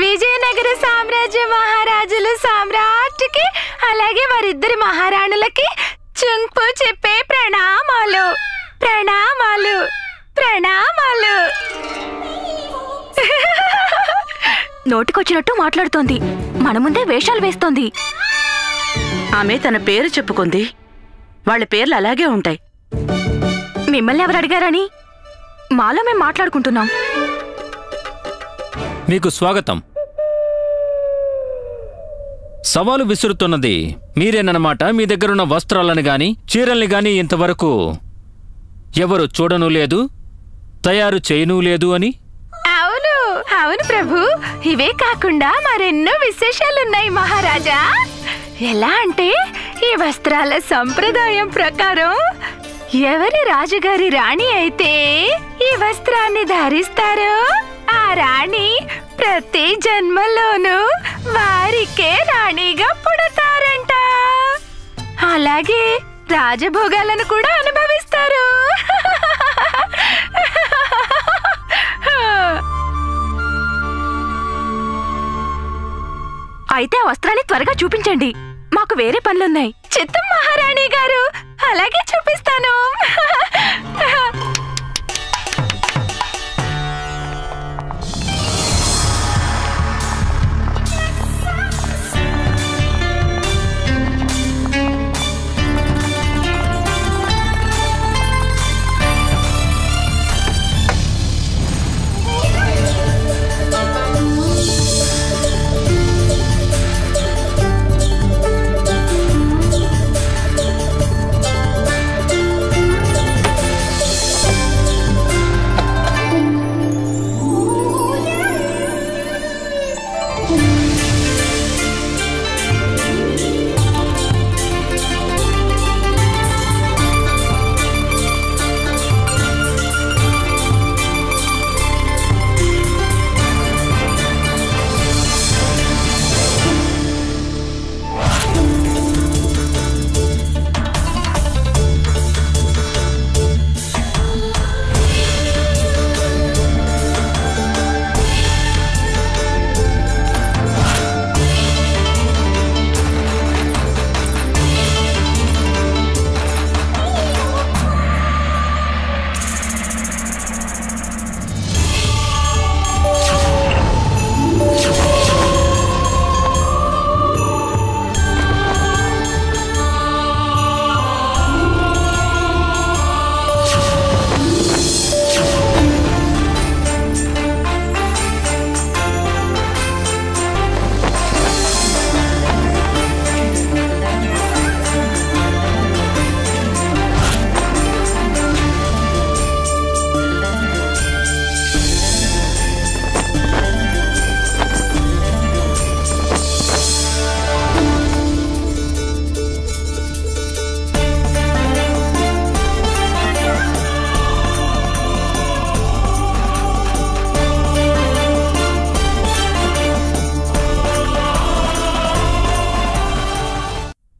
విజయనగర సామ్రాజ్య మహారాజులు సామ్రాట్కి, అలాగే వారిద్దరి మహారాణులకి చుంపు చెప్పే ప్రణామాలు, ప్రణామాలు, ప్రణామాలు. నోటికొచ్చినట్టు మాట్లాడుతోంది, మన ముందే వేషాలు వేస్తోంది. ఆమె తన పేరు చెప్పుకుంది, వాళ్ళ పేర్లు అలాగే ఉంటాయి. మిమ్మల్ని ఎవరు అడిగారని? మాలో మేము మాట్లాడుకుంటున్నాం. మీకు స్వాగతం. సవాలు విసురుతున్నది మీరేనన్నమాట. మీ దగ్గరున్న వస్త్రాలను గాని చీరల్ని గాని ఇంతవరకు ఎవరు చూడనూ లేదు, తయారు చేయనూ లేదు అని. అవును అవును ప్రభు, ఇవే కాకుండా మరెన్నో విశేషాలున్నాయి మహారాజా. ఎలా అంటే, ఈ వస్త్రాల సంప్రదాయం ప్రకారం ఎవరి రాజుగారి రాణి అయితే ఈ వస్త్రాన్ని ధరిస్తారో ఆ రాణి ప్రతి జన్మలోనూ వారికే రాణిగా పుడతారంట. అలాగే రాజభోగాలను కూడా అనుభవిస్తారు. అయితే ఆ వస్త్రాన్ని త్వరగా చూపించండి, మాకు వేరే పనులున్నాయి. చిత్తం మహారాణి గారు, అలాగే చూపిస్తాను.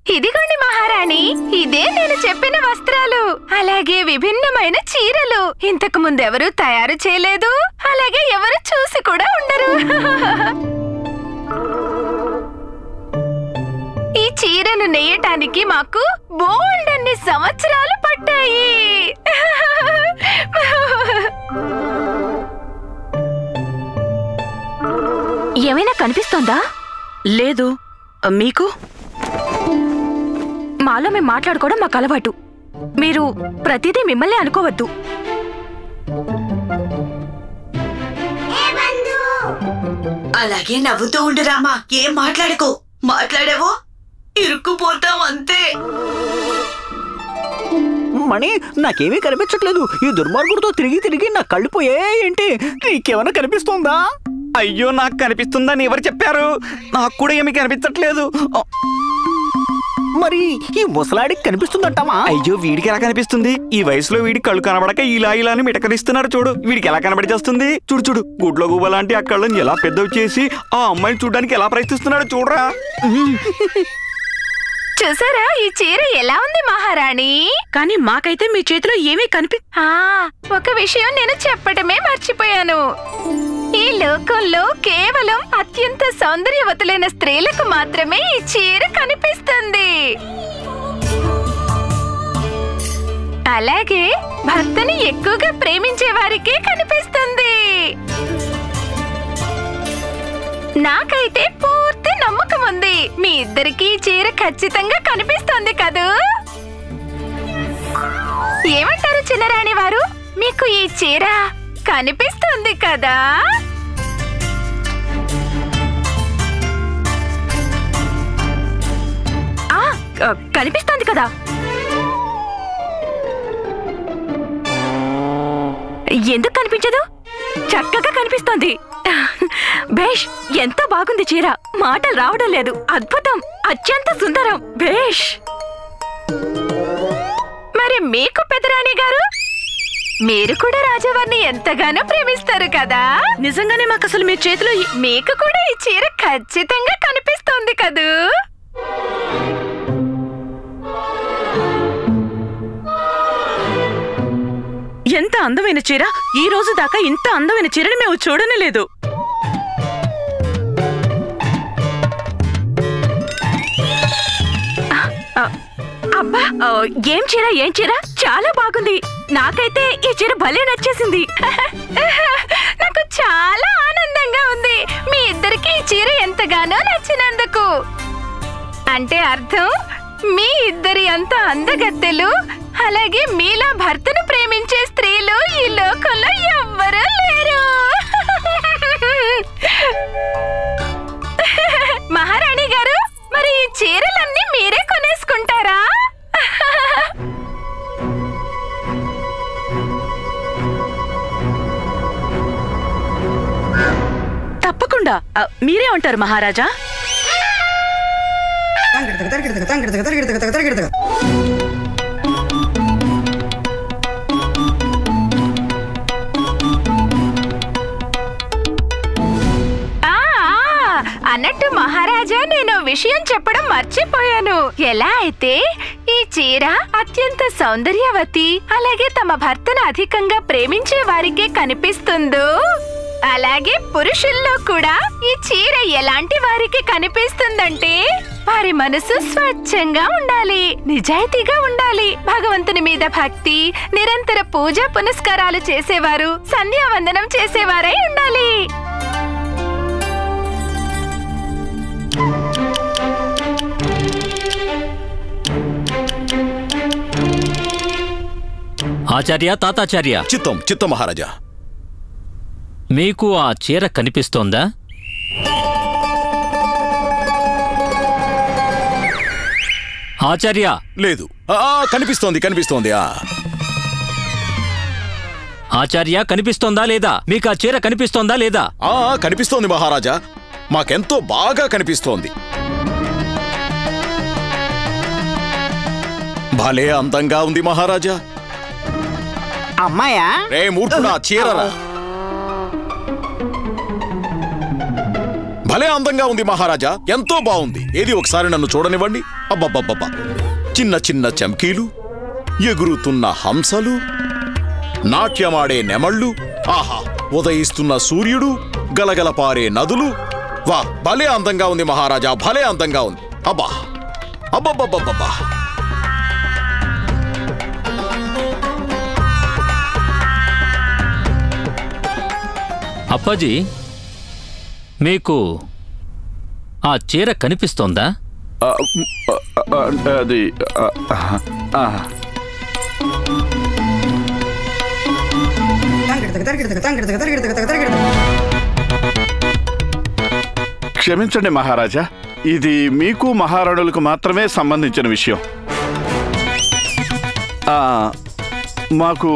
ఇదిగోండి మహారాణి, ఇదే నేను చెప్పిన వస్త్రాలు, అలాగే విభిన్నమైన చీరలు. ఇంతకు ముందెవరూ తయారు చేయలేదు, అలాగే ఎవరు చూసి కూడా ఉండరు. ఈ చీరలు నెయ్యటానికి మాకు బోల్డన్ని సంవత్సరాలు పట్టాయి. ఏమైనా కనిపిస్తోందా? లేదు. మీకు? మాలో మేము మాట్లాడుకోవడం మాకు అలవాటు. మీరు ప్రతిదీ మిమ్మల్ని అనుకోవద్దు. అలాగే నవ్వుతూ ఉండు రామా, ఏం మాట్లాడుకో. మాట్లాడావో ఇరుక్కుపోతాం అంతే. మణి, నాకేమీ కనిపించట్లేదు. ఈ దుర్మార్గుడితో తిరిగి తిరిగి నా కళ్ళు పోయేంటి? నీకేమైనా కనిపిస్తోందా? అయ్యో, నాకు కనిపిస్తుందని ఎవరు చెప్పారు? నాకు కూడా ఏమీ కనిపించట్లేదు. మరి ఈ ముసలాడికి కనిపిస్తుందంటావా? అయ్యో, వీడికి ఎలా కనిపిస్తుంది? ఈ వయసులో వీడి కళ్ళు కనబడక ఇలా ఇలా అని మిటకరిస్తున్నారు చూడు. వీడికి ఎలా కనబడి చేస్తుంది? చూడు చూడు, గుడ్ల గుబ్బ లాంటి ఆ కళ్ళని ఎలా పెద్దవి చేసి ఆ అమ్మాయిని చూడడానికి ఎలా ప్రయత్నిస్తున్నాడు చూడరా. చూసారా ఈ చీర ఎలా ఉంది మహారాణి? కానీ మాకైతే మీ చేతిలో ఏమీ ఒక విషయం నేను చెప్పడమే మర్చిపోయాను. ఈ లోకంలో కేవలం అత్యంత సౌందర్యవతులైన స్త్రీలకు మాత్రమే ఈ చీర కనిపిస్తుంది. అలాగే భర్తని ఎక్కువగా ప్రేమించే వారికే కనిపిస్తుంది. నాకైతే పూర్తి నమ్మకం ఉంది, మీ ఇద్దరికి ఈ చీర ఖచ్చితంగా కనిపిస్తుంది కదూ? ఏమంటారు చిన్నరాణి వారు? మీకు ఈ చీర కనిపిస్తుంది కదా? కనిపిస్తుంది కదా? ఎందుకు కనిపించదు? చక్కగా కనిపిస్తుంది. బేష్, ఎంత బాగుంది చీర, మాటలు రావడం లేదు. అద్భుతం, అత్యంత సుందరం. బేష్. మరి మీకు పెదరాణి గారు, మీరు కూడా రాజవారిని ఎంతగానో ప్రేమిస్తారు కదా? నిజంగానే మాకు అసలు మీ చేతిలో మీకు కూడా ఈ చీర ఖచ్చితంగా కనిపిస్తోంది కదూ? ఎంత అందమైన చీర! ఈ రోజు దాకా ఇంత అందమైన చీరని మేము చూడనే లేదు. అబ్బా ఏం చీర చాలా బాగుంది. నాకైతే ఈ చీర భలే నచ్చేసింది. నాకు చాలా ఆనందంగా ఉంది మీ ఇద్దరికి ఈ చీర ఎంతగానో నచ్చినందుకు. అంటే అర్థం మీ ఇద్దరి అంత అందగత్తెలు అలాగే మీలా భర్తను ప్రేమించే స్త్రీలు ఈ లోకంలో ఎవ్వరూ లేరు. మహారాణి గారు, మరి ఈ చీరలన్నీ మీరే కొనేసుకుంటారా? తప్పకుండా. మీరే ఉంటారు మహారాజా. అన్నట్టు మహారాజా, నేను విషయం చెప్పడం మర్చిపోయాను. ఎలా అయితే ఈ చీర అత్యంత సౌందర్యవతి అలాగే తమ భర్తను అధికంగా ప్రేమించే వారికే కనిపిస్తుందో, అలాగే పురుషుల్లో కూడా ఈ చీర ఎలాంటి వారికి కనిపిస్తుందంటే వారి మనసు స్వచ్ఛంగా ఉండాలి, నిజాయితీగా ఉండాలి, భగవంతుని మీద భక్తి, నిరంతర పూజ పునస్కారాలు చేసేవారు, సంధ్యావందనం చేసేవారై ఉండాలి. ఆచార్య, తాతాచార్య. చిత్తం మహారాజా. మీకు ఆ చీర కనిపిస్తోందా? ఆచార్య. లేదు. కనిపిస్తోంది. ఆచార్య, కనిపిస్తోందా లేదా? మీకు ఆ చీర కనిపిస్తోందా లేదా? కనిపిస్తోంది మహారాజా, మాకెంతో బాగా కనిపిస్తోంది. భలే అందంగా ఉంది మహారాజా. అమ్మాయా? రే మూర్ఖుడా, చీరరా. భలే అందంగా ఉంది మహారాజా, ఎంతో బాగుంది. ఏది ఒకసారి నన్ను చూడనివ్వండి. అబ్బబ్బబ్బబ్బా, చిన్న చిన్న చమ్కీలు, ఎగురుతున్న హంసలు, నాట్యమాడే నెమళ్ళు, ఆహా, ఉదయిస్తున్న సూర్యుడు, గలగల పారే నదులు. వా, భలే అందంగా ఉంది మహారాజా, భలే అందంగా ఉంది. అబ్బా, అబ్బబ్బబ్బబ్బబ్బా. అప్పాజీ, మీకు ఆ చీర కనిపిస్తోందా? అది క్షమించండి మహారాజా, ఇది మీకు మహారాణులకు మాత్రమే సంబంధించిన విషయం. మాకు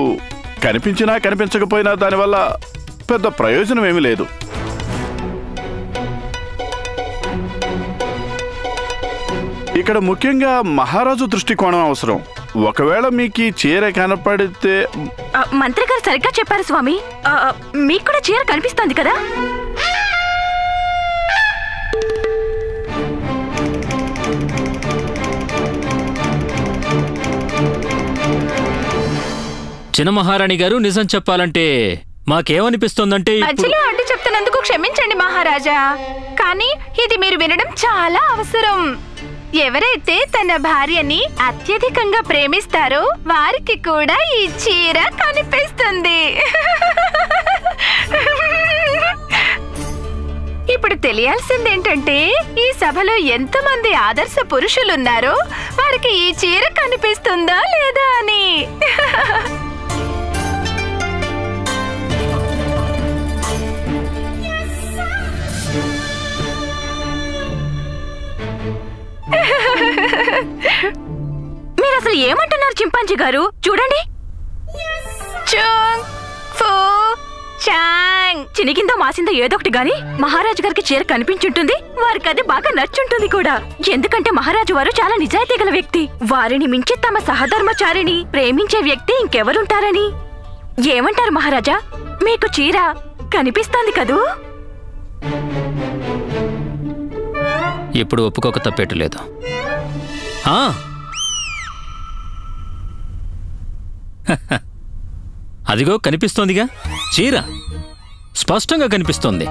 కనిపించినా కనిపించకపోయినా దానివల్ల పెద్ద ప్రయోజనం ఏమీ లేదు. ఇక్కడ ముఖ్యంగా మహారాజు దృష్టికోణం అవసరం. ఒకవేళ మీకు ఈ చీర కనపడితే... మంత్రి గారు సరిగ్గా చెప్పారు స్వామి. మీకు కూడా చీర కనిపిస్తోంది కదా? చిన్న మహారాణి గారు, నిజం చెప్పాలంటే మాకేమనిపిస్తోందంటే మధ్యలో అడ్డు చెప్తున్నందుకు క్షమించండి మహారాజా, కానీ ఇది మీరు వినడం చాలా అవసరం. ఎవరైతే తన భార్యని అత్యధికంగా ప్రేమిస్తారో వారికి కూడా ఈ చీర కనిపిస్తుంది. ఇప్పుడు తెలియాల్సిందేంటంటే ఈ సభలో ఎంతమంది ఆదర్శ పురుషులున్నారో వారికి ఈ చీర కనిపిస్తుందా లేదా అని. మీరు అసలు ఏమంటున్నారు చింపాంజీ గారు? చూడండి, చినిగిందో మాసిందో ఏదొకటి గాని మహారాజు గారికి చీర కనిపించుంటుంది. వారికి అది బాగా నచ్చుంటుంది కూడా. ఎందుకంటే మహారాజు వారు చాలా నిజాయితీ గల వ్యక్తి. వారిని మించి తమ సహధర్మచారిని ప్రేమించే వ్యక్తి ఇంకెవరుంటారని. ఏమంటారు మహారాజా? మీకు చీర కనిపిస్తోంది కదూ? ఇప్పుడు ఒప్పుకోక తప్పేట్లేదు. అదిగో కనిపిస్తోందిగా చీర, స్పష్టంగా కనిపిస్తోంది.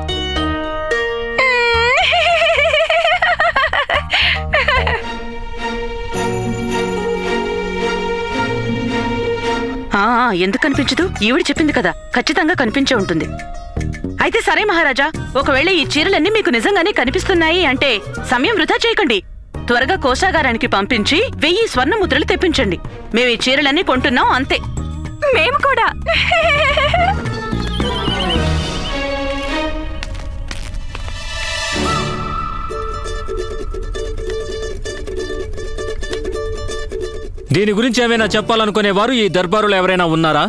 ఎందుకు కనిపించదు? ఈవిడ చెప్పింది కదా, ఖచ్చితంగా కనిపించే ఉంటుంది. అయితే సరే మహారాజా, ఒకవేళ ఈ చీరలన్నీ మీకు నిజంగానే కనిపిస్తున్నాయి అంటే సమయం వృధా చేయకండి. త్వరగా కోశాగారానికి పంపించి 1000 స్వర్ణ ముద్రలు తెప్పించండి. మేము ఈ చీరలన్నీ కొంటున్నాం, అంతే. మేము కూడా. దీని గురించి ఏమైనా చెప్పాలనుకునేవారు ఈ దర్బారులో ఎవరైనా ఉన్నారా?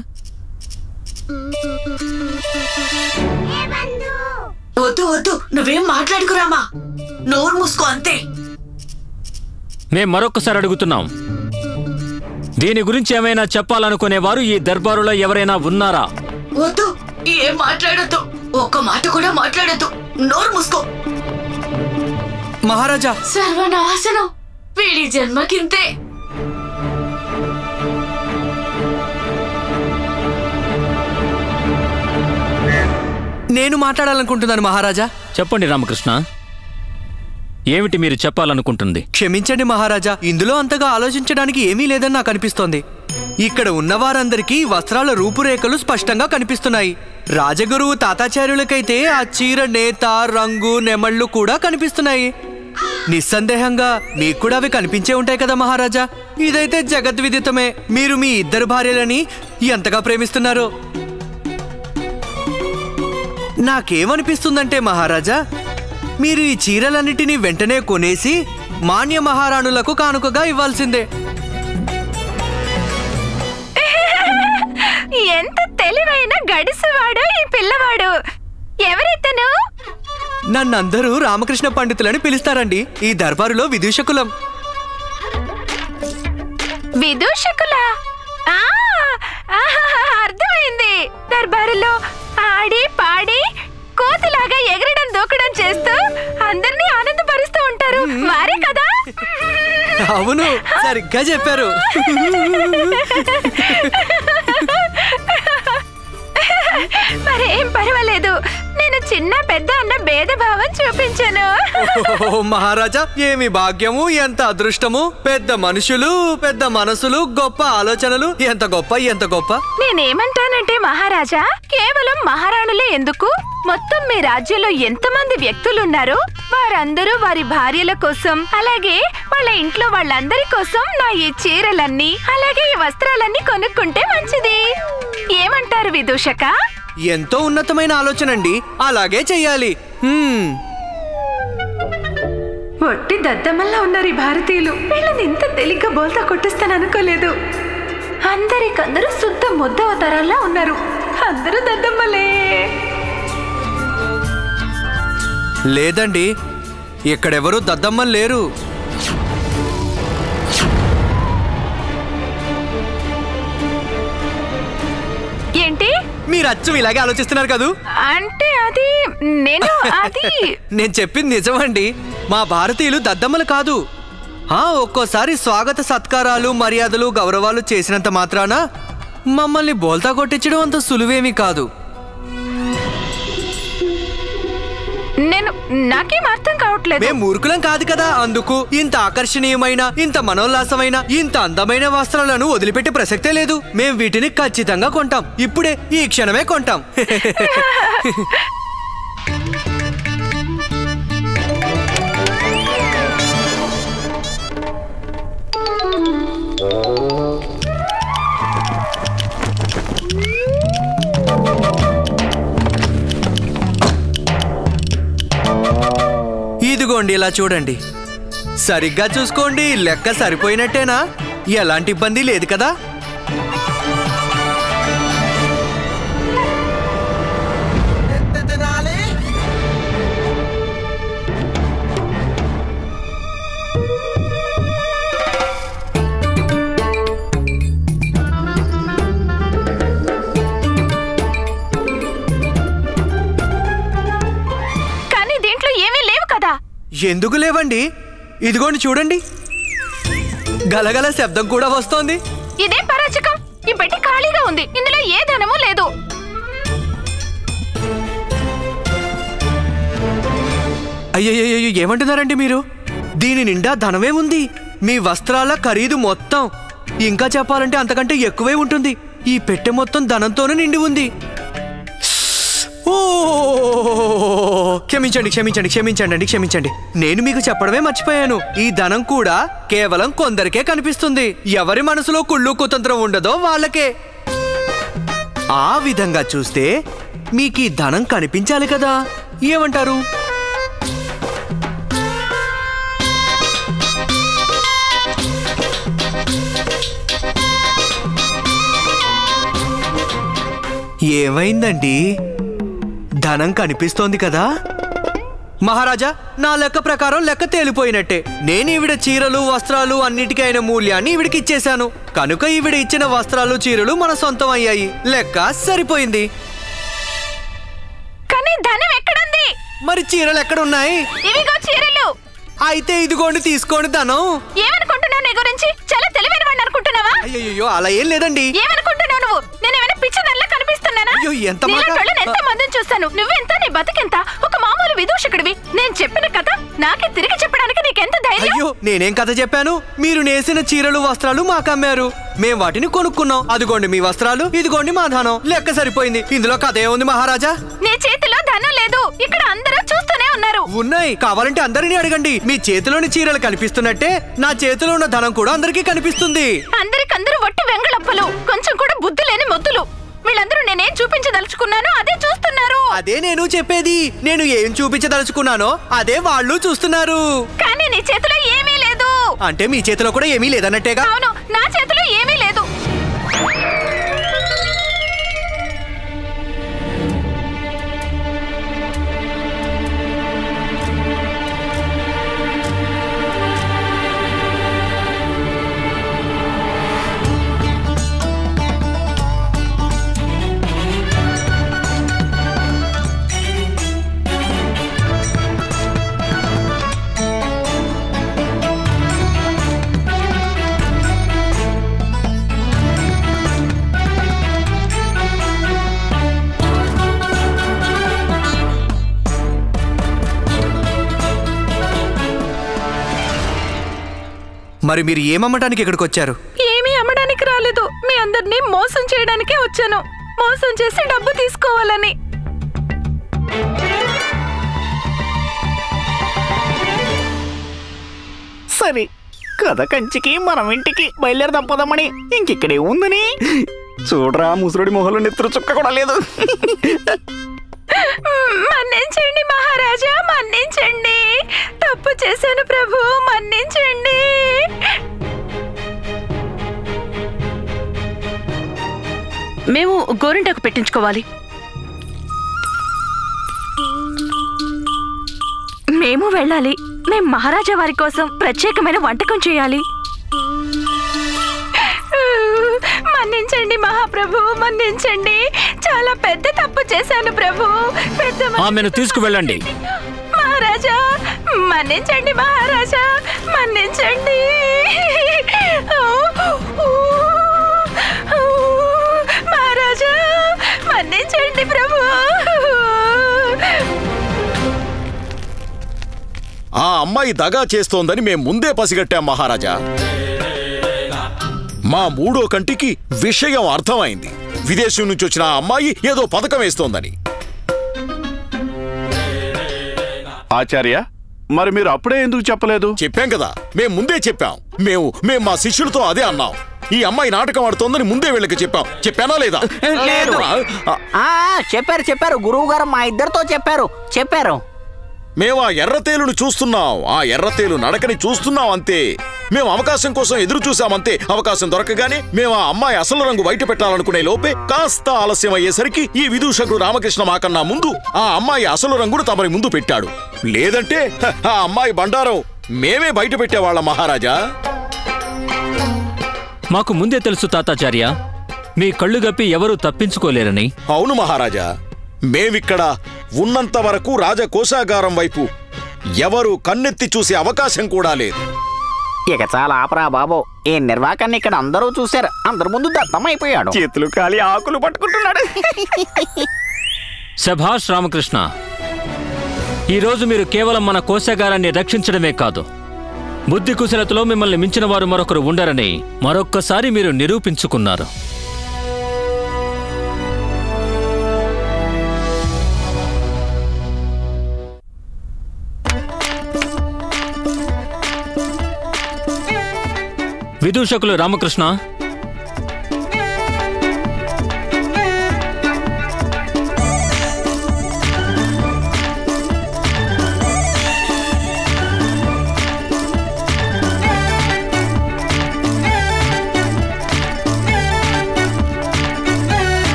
వద్దు వద్దు, నువ్వేం మాట్లాడుకురామా, నోరు మూసుకో అంతే. మేం మరొకసారి అడుగుతున్నాం, దీని గురించి ఏమైనా చెప్పాలనుకునేవారు ఈ దర్బారులో ఎవరైనా ఉన్నారా? వద్దు, ఏం మాట్లాడొద్దు, ఒక్క మాట కూడా మాట్లాడొద్దు, నోరు మూసుకో. మహారాజా, సర్వనాశనం, వీడి జన్మకింతే. నేను మాట్లాడాలనుకుంటున్నాను మహారాజా. చెప్పండి రామకృష్ణ, ఏమిటి మీరు చెప్పాలనుకుంటుంది? క్షమించండి మహారాజా, ఇందులో అంతగా ఆలోచించడానికి ఏమీ లేదని నాకు అనిపిస్తోంది. ఇక్కడ ఉన్నవారందరికీ వస్త్రాల రూపురేఖలు స్పష్టంగా కనిపిస్తున్నాయి. రాజగురువు తాతాచార్యులకైతే ఆ చీర నేత, రంగు, నెమళ్ళు కూడా కనిపిస్తున్నాయి. నిస్సందేహంగా మీకు కూడా అవి కనిపించే ఉంటాయి కదా మహారాజా. ఇదైతే జగద్విదితమే, మీరు మీ ఇద్దరు భార్యలని ఎంతగా ప్రేమిస్తున్నారో. నాకేమనిపిస్తుందంటే మహారాజా, మీరు ఈ చీరలన్నిటినీ వెంటనే కొనేసి మాన్య మహారాణులకు కానుకగా ఇవ్వాల్సిందే. ఎంత తెలివైన గడిసువాడు ఈ పిల్లవాడు. ఎవరితను? నన్నందరూ రామకృష్ణ పండితులని పిలుస్తారండి. ఈ దర్బారులో విదూషకులం. విదూషకులా? అర్థమైంది. దర్బారులో ఆడి పాడి కోతిలాగా ఎగరడం దూకడం చేస్తూ అందరినీ ఆనందపరుస్తూ ఉంటారు, వారే కదా? అవును, సరిగ్గా చెప్పారు. మరేం పర్వాలేదు, నేను చిన్న పెద్ద అన్న భేదభావం చూపించాను. మహారాజా, ఏమి భాగ్యము, ఎంత అదృష్టము. పెద్ద మనుషులు, పెద్ద మనసులు, గొప్ప ఆలోచనలు. ఎంత గొప్ప, ఎంత గొప్ప. నేనేమంటానంటే మహారాజా, కేవలం మహారాణులే ఎందుకు, మొత్తం మీ రాజ్యంలో ఎంతమంది వ్యక్తులున్నారో వారందరూ వారి భార్యల కోసం, అలాగే వాళ్ళ ఇంట్లో వాళ్ళందరి కోసం నా ఈ చీరలన్నీ, అలాగే ఈ వస్త్రాలన్నీ కొనుక్కుంటే మంచిది. ఏమంటారు విదూషక? ఎంతో ఉన్నతమైన ఆలోచనండి, అలాగే చెయ్యాలి. ఒట్టి దద్దమల్లా ఉన్నారు ఈ భారతీయులు. వీళ్ళని ఇంత తేలిగ్గా బోల్తా కొట్టిస్తాను అనుకోలేదు. అందరికందరూ శుద్ధ ముద్ద అవతారాల్లా ఉన్నారు. అందరూ దద్దమ్మలే. లేదండి, ఇక్కడెవరూ దద్దమ్మలు లేరు. ఏంటి? మీరు అచ్చం ఇలాగే ఆలోచిస్తున్నారు కదూ? అంటే అది నేను చెప్పింది నిజమండి. మా భారతీయులు దద్దమ్మలు కాదు. ఒక్కోసారి స్వాగత సత్కారాలు, మర్యాదలు, గౌరవాలు చేసినంత మాత్రాన మమ్మల్ని బోల్తా కొట్టించడం అంత సులువేమీ కాదు. నాకేం అర్థం కావట్లేదు. మేము మూర్ఖులం కాదు కదా, అందుకు ఇంత ఆకర్షణీయమైన, ఇంత మనోల్లాసమైన, ఇంత అందమైన వస్త్రాలను వదిలిపెట్టే ప్రసక్తే లేదు. మేము వీటిని ఖచ్చితంగా కొంటాం. ఇప్పుడే, ఈ క్షణమే కొంటాం. ఇదిగోండి, ఇలా చూడండి. సరిగ్గా చూసుకోండి, లెక్క సరిపోయినట్టేనా? ఎలాంటి ఇబ్బంది లేదు కదా? కానీ దీంట్లో ఏమీ లేవు కదా? ఎందుకు లేవండి? ఇదిగోండి చూడండి, గలగల శబ్దం కూడా వస్తోంది. ఇదేం పరాచకం? ఈ పెట్టి ఖాళీగా ఉంది, ఇందులో ఏ ధనమూ లేదు. అయ్యయ్యో, ఏమంటున్నారండి మీరు? దీని నిండా ధనమే ఉంది. మీ వస్త్రాల ఖరీదు మొత్తం, ఇంకా చెప్పాలంటే అంతకంటే ఎక్కువే ఉంటుంది. ఈ పెట్టె మొత్తం ధనంతోనే నిండి ఉంది. ఓ క్షమించండి క్షమించండి క్షమించండి అండి, క్షమించండి. నేను మీకు చెప్పడమే మర్చిపోయాను. ఈ ధనం కూడా కేవలం కొందరికే కనిపిస్తుంది. ఎవరి మనసులో కుళ్ళు కుతంత్రం ఉండదో వాళ్ళకే. ఆ విధంగా చూస్తే మీకు ఈ ధనం కనిపించాలి కదా, ఏమంటారు? ఏమైందండి? ధనం కనిపిస్తోంది కదా మహారాజా. నా లెక్క ప్రకారం లెక్క తేలిపోయినట్టే. నేను ఈవిడ చీరలు వస్త్రాలు అన్నిటికీ అయిన మూల్యాన్ని ఈవిడికి ఇచ్చేశాను. కనుక ఈవిడ ఇచ్చిన వస్త్రాలు చీరలు మన సొంతం అయ్యాయి. లెక్క సరిపోయింది. కానీ ధనం ఎక్కడుంది? మరి చీరలు ఎక్కడున్నాయి? ఇవిగో చీరలు. అయితే ఇదిగోండి, తీసుకోండి ధనం. ఏమనుకుంటున్నావు నీ గురించి? చాలా తెలివైన వాడిని అనుకుంటున్నావా? అయ్యో అలా ఏం లేదండి. ఏమనుకుంటున్నావు నువ్వు? నేనేమైనా పిచ్చిదానిలా కనిపిస్తున్నానా? ఎంత మాట! ఎంత మందిని చూస్తాను. నువ్వెంత, నీ బతుకెంత? ఒక మామూలు విదూషకుడివి. నేను చెప్పిన కథ నాకే తిరిగి చెప్పడానికి నీకెంత ధైర్యం? అయ్యో నేనేం కథ చెప్పాను? మీరు నేసిన చీరలు వస్త్రాలు మాకు అమ్మారు. మేం వాటిని కొనుక్కున్నాం. అదిగోండి మీ వస్త్రాలు, ఇదిగోండి మా ధనం. లెక్క సరిపోయింది. ఇందులో కథ ఏముంది మహారాజా? నీ చేతిలో ధనం లేదు. ఇక్కడ అందరూ చూస్తూనే ఉన్నారు. ఉన్నాయి. కావాలంటే అందరినీ అడగండి. మీ చేతిలోని చీరలు కనిపిస్తున్నట్టే నా చేతిలో ఉన్న ధనం కూడా అందరికీ కనిపిస్తుంది. అందరికందరూ వట్టి వెంగళప్పలు, కొంచెం కూడా బుద్ధి లేని మొద్దులు. వీళ్ళందరూ నేనేం చూపించదలుచుకున్నానో అదే చూస్తున్నారు. అదే నేను చెప్పేది. నేను ఏం చూపించదలుచుకున్నానో అదే వాళ్ళు చూస్తున్నారు. కానీ నీ చేతిలో ఏమీ లేదు. అంటే మీ చేతిలో కూడా ఏమీ లేదన్నట్టేగా? అవును, నా చేతిలో ఏమీ లేదు. మరి మీరు ఏమమ్మటానికి ఇక్కడికి వచ్చారు? ఏమీ అమ్మడానికి రాలేదు. మీ అందరినీ మోసం చేయడానికే వచ్చాను. మోసం చేసి డబ్బు తీసుకోవాలని. సరే, కథ కంచికి మనం ఇంటికి బయలుదేరదాం పదమని. ఇంకిక్కడే ఉందని చూడరా, ముసురుడి మొహంలో నెత్తురు చుక్క కూడా లేదు. మన్నించండి మహారాజా, మన్నించండి. తప్పు చేశాను ప్రభు, మన్నించండి. మేము గోరింటాకు పెట్టించుకోవాలి. మేము వెళ్ళాలి. మేం మహారాజా వారి కోసం ప్రత్యేకమైన వంటకం చేయాలి. మన్నించండి మహాప్రభు, మన్నించండి. చాలా పెద్ద తప్పు చేశాను ప్రభు. ఆమెను తీసుకువెళ్ళండి. మహారాజా మన్నించండి, మహారాజా మన్నించండి. మహారాజా మన్నించండి ప్రభు. ఆ అమ్మాయి దగా చేస్తోందని మేం ముందే పసిగట్టాం మహారాజా. మా మూడో కంటికి విషయం అర్థమైంది. విదేశం నుంచి వచ్చిన ఆ అమ్మాయి ఏదో పథకం వేస్తోందని. ఆచార్య, మరి మీరు అప్పుడే ఎందుకు చెప్పలేదు? చెప్పాం కదా, మేం ముందే చెప్పాం. మేము మా శిష్యులతో అదే అన్నాం. ఈ అమ్మాయి నాటకం ఆడుతోందని ముందే వీళ్ళకి చెప్పాం. చెప్పానా లేదా? లేదు. చెప్పారు గురువు గారు, మా ఇద్దరితో చెప్పారు. మేము ఆ ఎర్రతేలును చూస్తున్నాం. ఆ ఎర్రతేలు నడకని చూస్తున్నాం అంతే. మేము అవకాశం కోసం ఎదురు చూసామంతే. అవకాశం దొరకగానే మేము ఆ అమ్మాయి అసలు రంగు బయట పెట్టాలనుకునే లోపే కాస్త ఆలస్యం అయ్యేసరికి ఈ విదూషకుడు రామకృష్ణ మాకన్నా ముందు ఆ అమ్మాయి అసలు రంగును తమరి ముందు పెట్టాడు. లేదంటే ఆ అమ్మాయి బండారం మేమే బయట పెట్టేవాళ్ళం మహారాజా. మాకు ముందే తెలుసు తాతాచార్య, మీ కళ్ళు గప్పి ఎవరూ తప్పించుకోలేరని. అవును మహారాజా, మేమిక్కడ ఉన్నంత వరకు రాజకోశాగారం వైపు ఎవరు కన్నెత్తి చూసే అవకాశం కూడా లేదు. ఇక చాలా ఆపరా బాబు. ఈ నిర్వాకాన్ని ఇక్కడ అందరూ చూశారు. అందరి ముందు దత్తమైపోయాడు. చేతులు కాలి ఆకులు పట్టుకుంటున్నాడు. శభాష్ రామకృష్ణ, ఈరోజు మీరు కేవలం మన కోశాగారాన్ని రక్షించడమే కాదు, బుద్ధి కుశలతలో మిమ్మల్ని మించిన వారు మరొకరు ఉండరని మరొక్కసారి మీరు నిరూపించుకున్నారు. విదూషకులు రామకృష్ణ,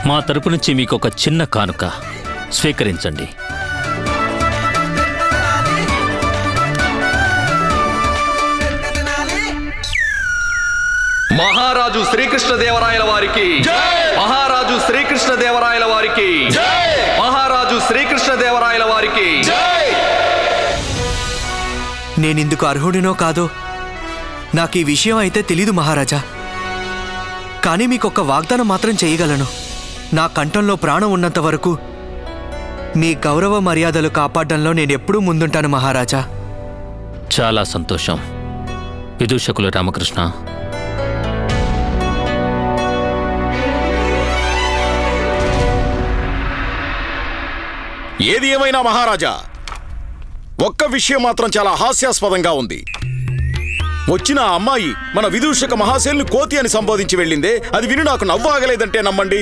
మా తరపు నుంచి మీకు ఒక చిన్న కానుక స్వీకరించండి. మహారాజు శ్రీకృష్ణదేవరాయల వారికి, మహారాజు శ్రీకృష్ణదేవరాయల వారికి, మహారాజు శ్రీకృష్ణదేవరాయల వారికి. నేనిందుకు అర్హుడినో కాదో నాకు ఈ విషయం అయితే తెలీదు మహారాజా. కానీ మీకొక్క వాగ్దానం మాత్రం చేయగలను. నా కంఠంలో ప్రాణం ఉన్నంత వరకు మీ గౌరవ మర్యాదలు కాపాడడంలో నేనెప్పుడూ ముందుంటాను మహారాజా. చాలా సంతోషం విదూషకులు రామకృష్ణ. ఏది ఏమైనా మహారాజా, ఒక్క విషయం మాత్రం చాలా హాస్యాస్పదంగా ఉంది. వచ్చిన ఆ అమ్మాయి మన విదూషక మహాశయుల్ని కోతి అని సంబోధించి వెళ్ళిందే, అది విని నాకు నవ్వు ఆగలేదంటే నమ్మండి.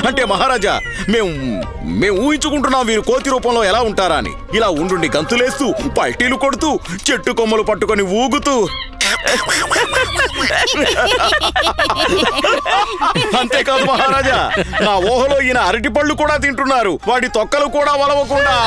అంటే మహారాజా, మేము ఊహించుకుంటున్నాం వీరు కోతి రూపంలో ఎలా ఉంటారా అని. ఇలా ఉండుండి గంతులేస్తూ, పల్టీలు కొడుతూ, చెట్టు కొమ్మలు పట్టుకొని ఊగుతూ, అంతేకాదు మహారాజా, నా ఊహలో ఈయన అరటి పళ్ళు కూడా తింటున్నారు, వాటి తొక్కలు కూడా వలవకుండా.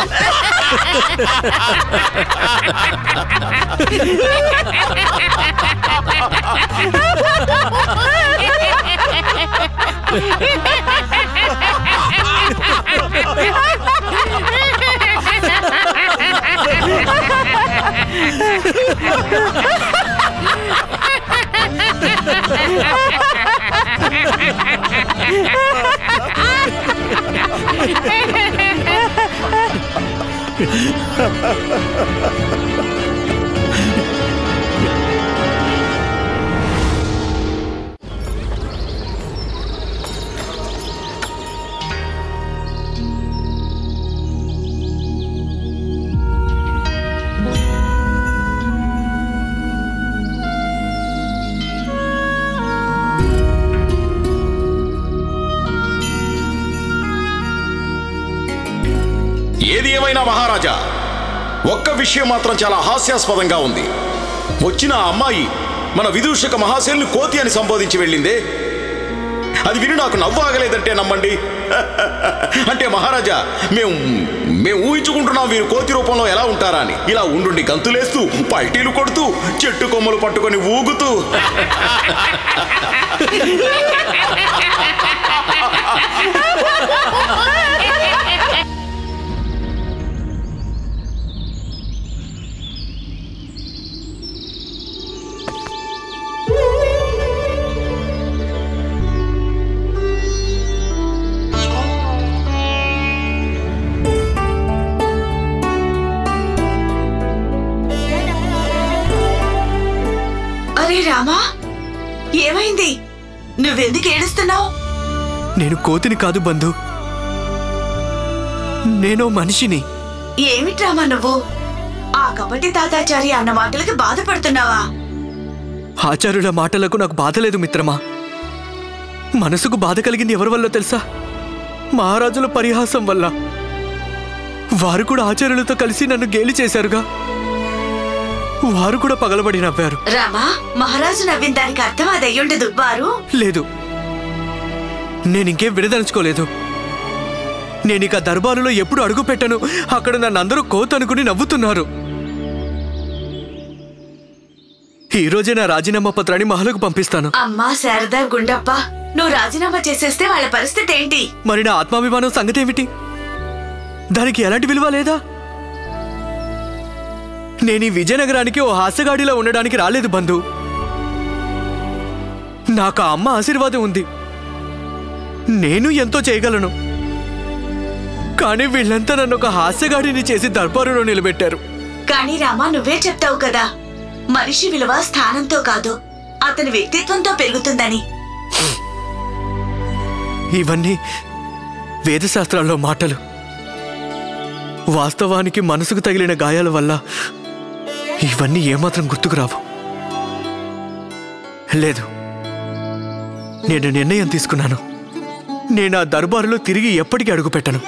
ఏది ఏమైనా మహారాజా, ఒక్క విషయం మాత్రం చాలా హాస్యాస్పదంగా ఉంది. వచ్చిన ఆ అమ్మాయి మన విదూషక మహాశయుల్ని కోతి అని సంబోధించి వెళ్ళిందే, అది విని నాకు నవ్వు ఆగలేదంటే నమ్మండి. అంటే మహారాజా, మేము ఊహించుకుంటున్నాం వీరు కోతి రూపంలో ఎలా ఉంటారా అని. ఇలా ఉండుండి గంతులేస్తూ, పల్టీలు కొడుతూ, చెట్టు కొమ్మలు పట్టుకొని ఊగుతూ. అరే రామా, ఏమైంది? నువ్వెందుకు ఏడుస్తున్నావు? నేను కోతిని కాదు బంధు, నేను మనిషిని. ఏమిటి రామా నువ్వు? ఆ కపటి తాతాచారి అన్న మాటలకి బాధపడుతున్నావా? ఆచార్యుల మాటలకు నాకు బాధ లేదు మిత్రమా. మనసుకు బాధ కలిగింది ఎవరి వల్ల తెలుసా? మహారాజుల పరిహాసం వల్ల. వారు కూడా ఆచార్యులతో కలిసి నన్ను గేలి చేశారుగా. వారు కూడా పగలబడి నవ్వారు. రామా, మహారాజు నవ్విన దానికి అర్థం అది అయ్యుండదు. వారు లేదు, నేనింకేం వినదలుచుకోలేదు. నేనిక దర్బారులో ఎప్పుడు అడుగు పెట్టను, అక్కడ నన్ను అందరూ కోతనుకుని నవ్వుతున్నారు. ఈ రోజే నా రాజీనామా పత్రాన్ని మహలకు పంపిస్తాను. అమ్మా శారదా, గుండప్ప, నువ్వు రాజీనామా చేసేస్తే వాళ్ళ పరిస్థితి ఏంటి? మరి నా ఆత్మాభిమానం సంగతి ఏమిటి? దానికి ఎలాంటి విలువ లేదా? నేను ఈ విజయనగరానికి ఓ హాస్యగాడిలా ఉండడానికి రాలేదు బంధు. నాకు ఆ అమ్మ ఆశీర్వాదం ఉంది, నేను ఎంతో చేయగలను. కానీ వీళ్ళంతా నన్ను ఒక హాస్యగాడిని చేసి దర్బారులో నిలబెట్టారు. కానీ రామా, నువ్వే చెప్తావు కదా, మనిషి విలువ స్థానంతో కాదు, అతని వ్యక్తిత్వంతో పెరుగుతుందని. ఇవన్నీ వేదశాస్త్రాల్లో మాటలు. వాస్తవానికి మనసుకు తగిలిన గాయాల వల్ల ఇవన్నీ ఏమాత్రం గుర్తుకు రావు. లేదు, నేను నిర్ణయం తీసుకున్నాను. నేను ఆ దర్బారులో తిరిగి ఎప్పటికీ అడుగుపెట్టను.